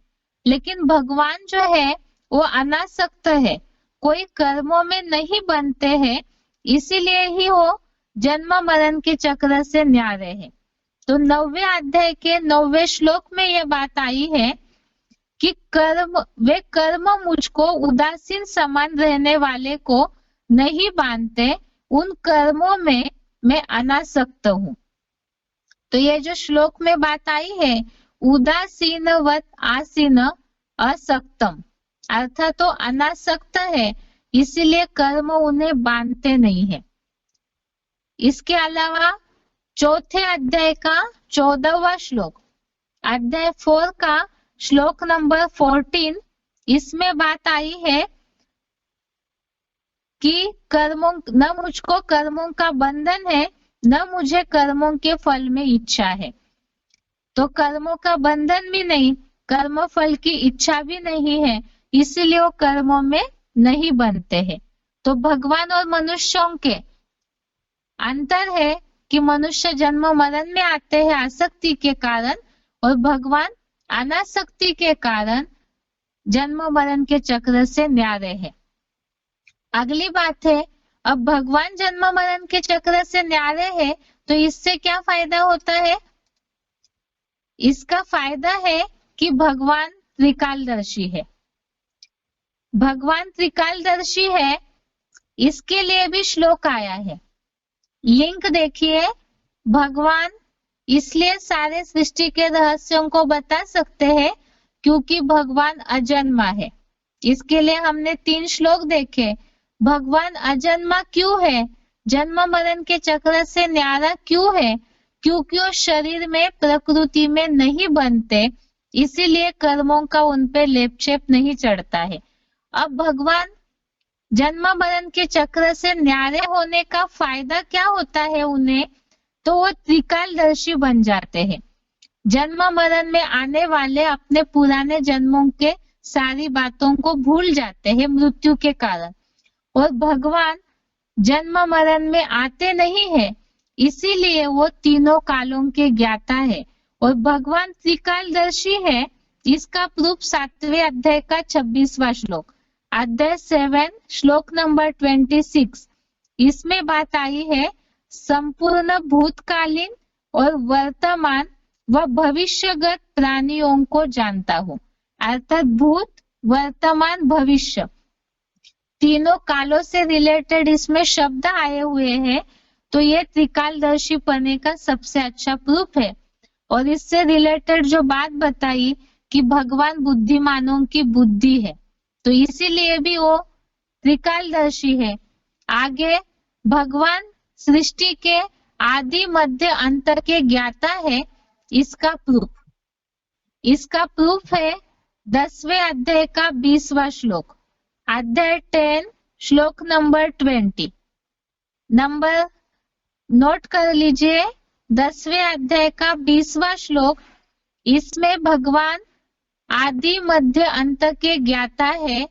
लेकिन भगवान जो है वो अनासक्त है, कोई कर्मों में नहीं बनते हैं, इसीलिए ही वो जन्म मरण के चक्र से न्यारे हैं। तो 9वें अध्याय के 9वें श्लोक में ये बात आई है कि वे कर्म मुझको उदासीन समान रहने वाले को नहीं बांधते, उन कर्मों में मैं अनासक्त हूँ। तो ये जो श्लोक में बात आई है, उदासीनवत आसीन असक्तम, अर्थात तो अनासक्त है, इसीलिए कर्म उन्हें बांधते नहीं है। इसके अलावा चौथे अध्याय का 14वां श्लोक, अध्याय 4 का श्लोक नंबर 14, इसमें बात आई है कि कर्मों न मुझको कर्मों का बंधन है, न मुझे कर्मों के फल में इच्छा है। तो कर्मों का बंधन भी नहीं, कर्म फल की इच्छा भी नहीं है, इसलिए वो कर्मों में नहीं बनते हैं। तो भगवान और मनुष्यों के अंतर है कि मनुष्य जन्म मरण में आते हैं आसक्ति के कारण, और भगवान अनासक्ति के कारण जन्म मरण के चक्र से न्यारे हैं। अगली बात है, अब भगवान जन्म मरण के चक्र से न्यारे हैं, तो इससे क्या फायदा होता है? इसका फायदा है कि भगवान त्रिकालदर्शी है। भगवान त्रिकालदर्शी है, इसके लिए भी श्लोक आया है। लिंक देखिए, भगवान इसलिए सारे सृष्टि के रहस्यों को बता सकते हैं क्योंकि भगवान अजन्मा है। इसके लिए हमने 3 श्लोक देखे। भगवान अजन्मा क्यों है? जन्म मरण के चक्र से न्यारा क्यों है? क्योंकि वो शरीर में प्रकृति में नहीं बनते, इसीलिए कर्मों का उन पे लेपचेप नहीं चढ़ता है। अब भगवान जन्म मरण के चक्र से न्यारे होने का फायदा क्या होता है उन्हें? तो वो त्रिकालदर्शी बन जाते हैं। जन्म मरण में आने वाले अपने पुराने जन्मों के सारी बातों को भूल जाते हैं मृत्यु के कारण, और भगवान जन्म मरण में आते नहीं है, इसीलिए वो तीनों कालों के ज्ञाता है। और भगवान त्रिकालदर्शी है, इसका प्रूफ 7वें अध्याय का 26वां श्लोक, अध्याय 7 श्लोक नंबर 26, इसमें बात आई है, संपूर्ण भूतकालीन और वर्तमान व भविष्यगत प्राणियों को जानता हूँ। अर्थात भूत, वर्तमान, भविष्य तीनों कालों से रिलेटेड इसमें शब्द आए हुए हैं, तो ये त्रिकालदर्शी पने का सबसे अच्छा प्रूफ है। और इससे रिलेटेड जो बात बताई कि भगवान बुद्धिमानों की बुद्धि है, तो इसीलिए भी वो त्रिकालदर्शी है। आगे भगवान सृष्टि के आदि मध्य अंत के ज्ञाता है, इसका प्रूफ है 10वें अध्याय का 20वां श्लोक, अध्याय 10 श्लोक नंबर 20। नंबर नोट कर लीजिए, 10वें अध्याय का 20वां श्लोक, इसमें भगवान आदि मध्य अंत के ज्ञाता है,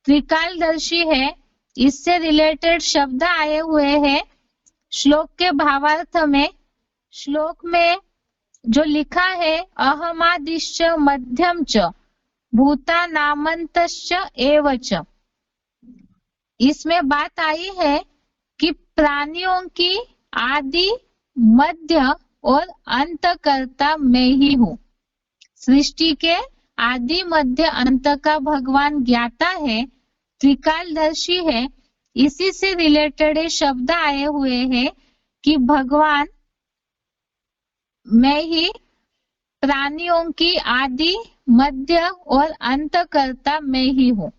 त्रिकालदर्शी है, इससे रिलेटेड शब्द आए हुए हैं। श्लोक के भावार्थ में, श्लोक में जो लिखा है, अहमादिश्च मध्यम च भूतानामन्तश्च एव च, इसमें बात आई है कि प्राणियों की आदि, मध्य और अंतकर्ता मैं ही हूँ। सृष्टि के आदि मध्य अंत का भगवान ज्ञाता है, त्रिकालदर्शी है, इसी से रिलेटेड शब्द आए हुए हैं कि भगवान मैं ही प्राणियों की आदि, मध्य और अंतकर्ता मैं ही हूँ।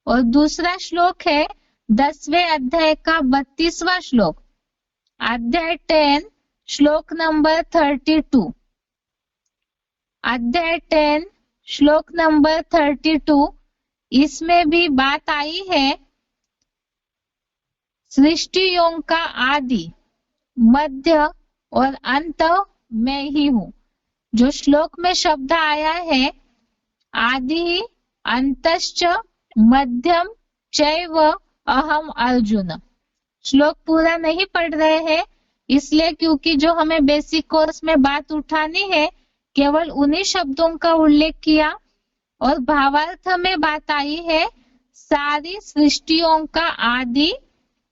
और दूसरा श्लोक है 10वें अध्याय का 32वां श्लोक, अध्याय 10 श्लोक नंबर 32, अध्याय 10 श्लोक नंबर 32, इसमें भी बात आई है सृष्टियों का आदि, मध्य और अंत मैं ही हूँ। जो श्लोक में शब्द आया है आदि, अंतश्च, मध्यम चैव अहम अर्जुन, श्लोक पूरा नहीं पढ़ रहे हैं इसलिए, क्योंकि जो हमें बेसिक कोर्स में बात उठानी है केवल उन्हीं शब्दों का उल्लेख किया, और भावार्थ में बात आई है सारी सृष्टियों का आदि,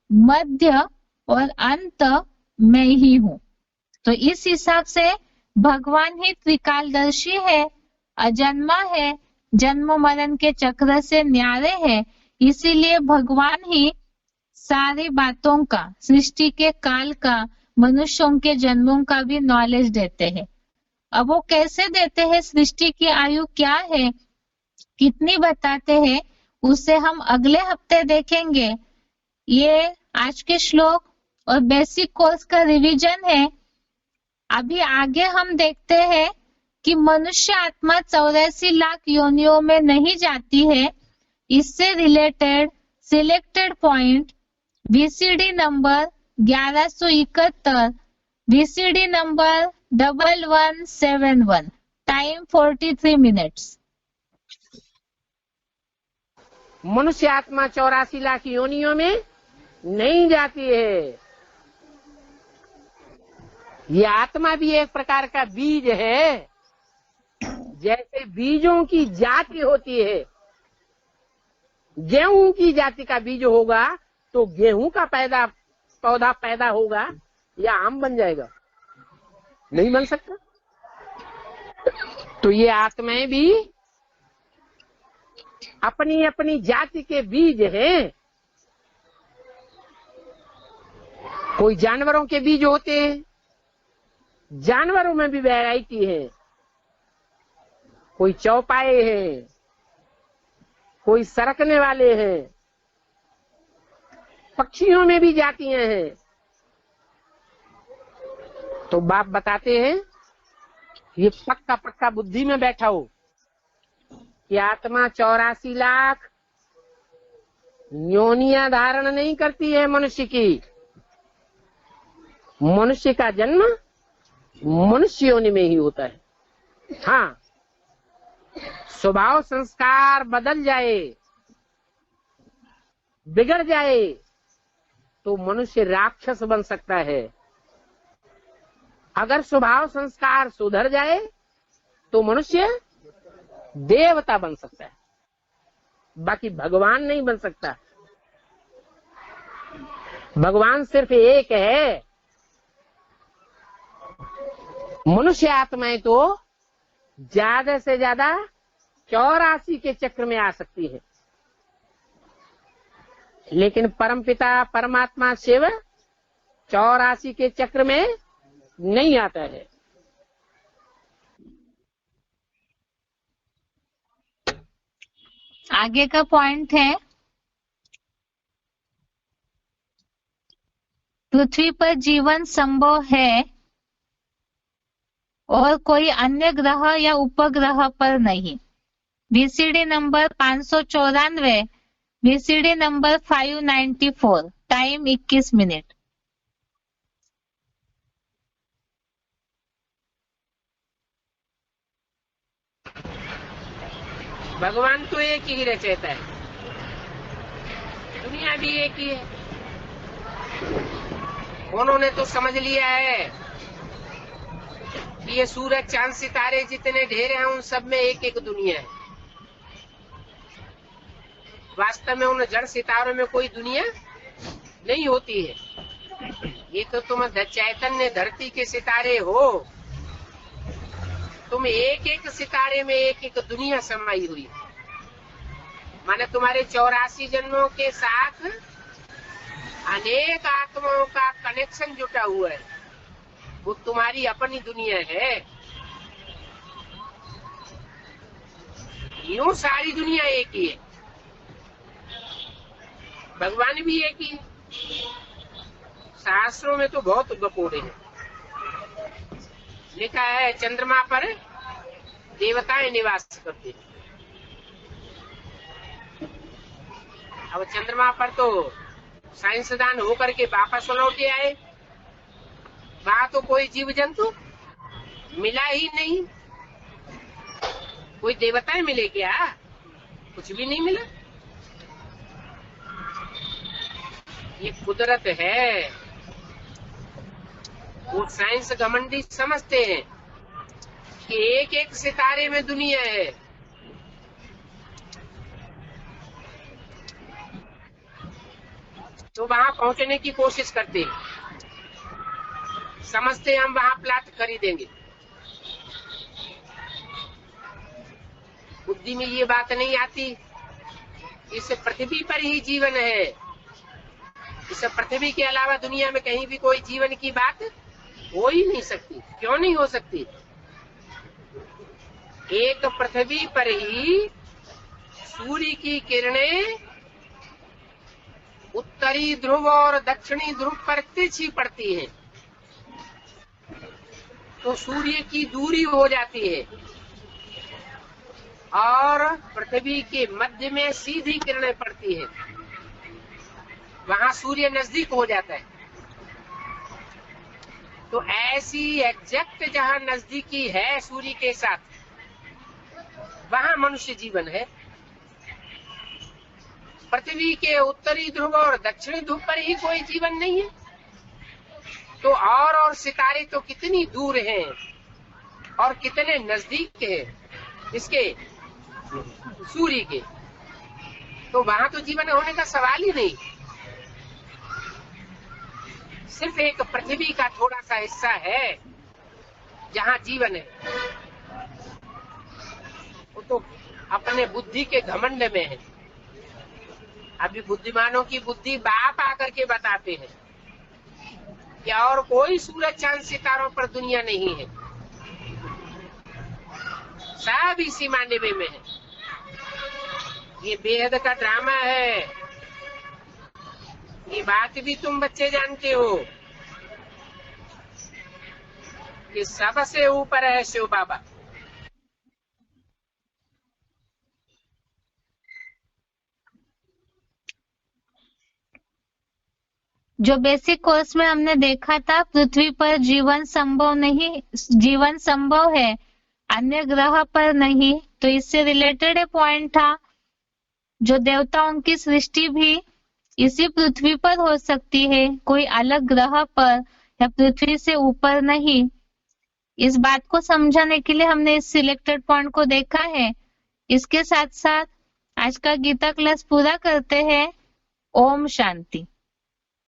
मध्य और अंत मैं ही हूँ। तो इस हिसाब से भगवान ही त्रिकालदर्शी है, अजन्मा है, जन्म मरण के चक्र से न्यारे है, इसीलिए भगवान ही सारी बातों का, सृष्टि के काल का, मनुष्यों के जन्मों का भी नॉलेज देते हैं। अब वो कैसे देते हैं, सृष्टि की आयु क्या है, कितनी बताते हैं, उसे हम अगले हफ्ते देखेंगे। ये आज के श्लोक और बेसिक कोर्स का रिवीजन है। अभी आगे हम देखते हैं कि मनुष्य आत्मा 84 लाख योनियों में नहीं जाती है। इससे related selected point VCD number 1171, VCD number 1171, time 43 minutes. मनुष्य आत्मा 84 लाख योनियों में नहीं जाती है। ये आत्मा भी एक प्रकार का बीज है। जैसे बीजों की जाति होती है, गेहूं की जाति का बीज होगा तो गेहूं का पौधा पैदा होगा या आम बन जाएगा? नहीं बन सकता। तो ये आत्माएं भी अपनी अपनी जाति के बीज हैं। कोई जानवरों के बीज होते हैं, जानवरों में भी वैरायटी है। कोई चौपाए हैं, कोई सरकने वाले हैं, पक्षियों में भी जातियां हैं। तो बाप बताते हैं, ये पक्का पक्का बुद्धि में बैठा हो कि आत्मा 84 लाख योनियां धारण नहीं करती है मनुष्य की। मनुष्य का जन्म मनुष्य योनि में ही होता है। हाँ, स्वभाव संस्कार बदल जाए, बिगड़ जाए तो मनुष्य राक्षस बन सकता है। अगर स्वभाव संस्कार सुधर जाए तो मनुष्य देवता बन सकता है, बाकी भगवान नहीं बन सकता। भगवान सिर्फ एक है। मनुष्य आत्माएं तो ज्यादा से ज्यादा 84 के चक्र में आ सकती है, लेकिन परमपिता परमात्मा शिव 84 के चक्र में नहीं आता है। आगे का पॉइंट है, पृथ्वी पर जीवन संभव है और कोई अन्य ग्रह या उपग्रह पर नहीं। VCD number 594, VCD number 594, time 21 minute. भगवान तो एक ही रचयिता है, दुनिया भी एक ही है। उन्होंने तो समझ लिया है कि ये सूरज चांद सितारे जितने ढेर हैं उन सब में एक एक दुनिया है। वास्तव में उन जड़ सितारों में कोई दुनिया नहीं होती है। ये तो तुम चैतन्य धरती के सितारे हो। तुम एक एक सितारे में एक एक दुनिया समाई हुई। माने तुम्हारे 84 जन्मों के साथ अनेक आत्माओं का कनेक्शन जुटा हुआ है। वो तुम्हारी अपनी दुनिया है। यूं सारी दुनिया एक ही है, भगवान भी एक ही है। शास्त्रों में तो बहुत बकोड़े हैं। लिखा है चंद्रमा पर देवताएं निवास करते हैं। अब चंद्रमा पर तो साइंसदान होकर के वापस लौटे आए, वहां तो कोई जीव जंतु मिला ही नहीं। कोई देवताएं मिले क्या? कुछ भी नहीं मिला। ये कुदरत है। वो साइंस घमंडी समझते हैं कि एक एक सितारे में दुनिया है। तो वहां पहुंचने की कोशिश करते हैं, समझते हम वहां प्लाट खरीदेंगे। बुद्धि में ये बात नहीं आती, इस पृथ्वी पर ही जीवन है। इस पृथ्वी के अलावा दुनिया में कहीं भी कोई जीवन की बात हो ही नहीं सकती। क्यों नहीं हो सकती? एक पृथ्वी पर ही सूर्य की किरणें उत्तरी ध्रुव और दक्षिणी ध्रुव पर तिरछी पड़ती है तो सूर्य की दूरी हो जाती है और पृथ्वी के मध्य में सीधी किरणें पड़ती है, वहां सूर्य नजदीक हो जाता है। तो ऐसी एग्जैक्ट जहां नजदीकी है सूर्य के साथ, वहां मनुष्य जीवन है। पृथ्वी के उत्तरी ध्रुव और दक्षिणी ध्रुव पर ही कोई जीवन नहीं है, तो और सितारे तो कितनी दूर हैं और कितने नजदीक हैं इसके सूर्य के, तो वहां तो जीवन होने का सवाल ही नहीं। सिर्फ एक पृथ्वी का थोड़ा सा हिस्सा है जहां जीवन है, वो तो अपने बुद्धि के घमंड में है। अभी बुद्धिमानों की बुद्धि बाप आकर के बताते हैं कि और कोई सूरज चांद सितारों पर दुनिया नहीं है, सब इसी मानवे में है। ये बेहद का ड्रामा है, ये बात भी तुम बच्चे जानते हो कि सबसे ऊपर है शिव बाबा। जो बेसिक कोर्स में हमने देखा था, पृथ्वी पर जीवन संभव है, अन्य ग्रह पर नहीं। तो इससे रिलेटेड एक पॉइंट था, जो देवताओं की सृष्टि भी इसी पृथ्वी पर हो सकती है, कोई अलग ग्रह पर या पृथ्वी से ऊपर नहीं। इस बात को समझाने के लिए हमने इस सिलेक्टेड पॉइंट को देखा है। इसके साथ साथ आज का गीता क्लास पूरा करते हैं। ओम शांति।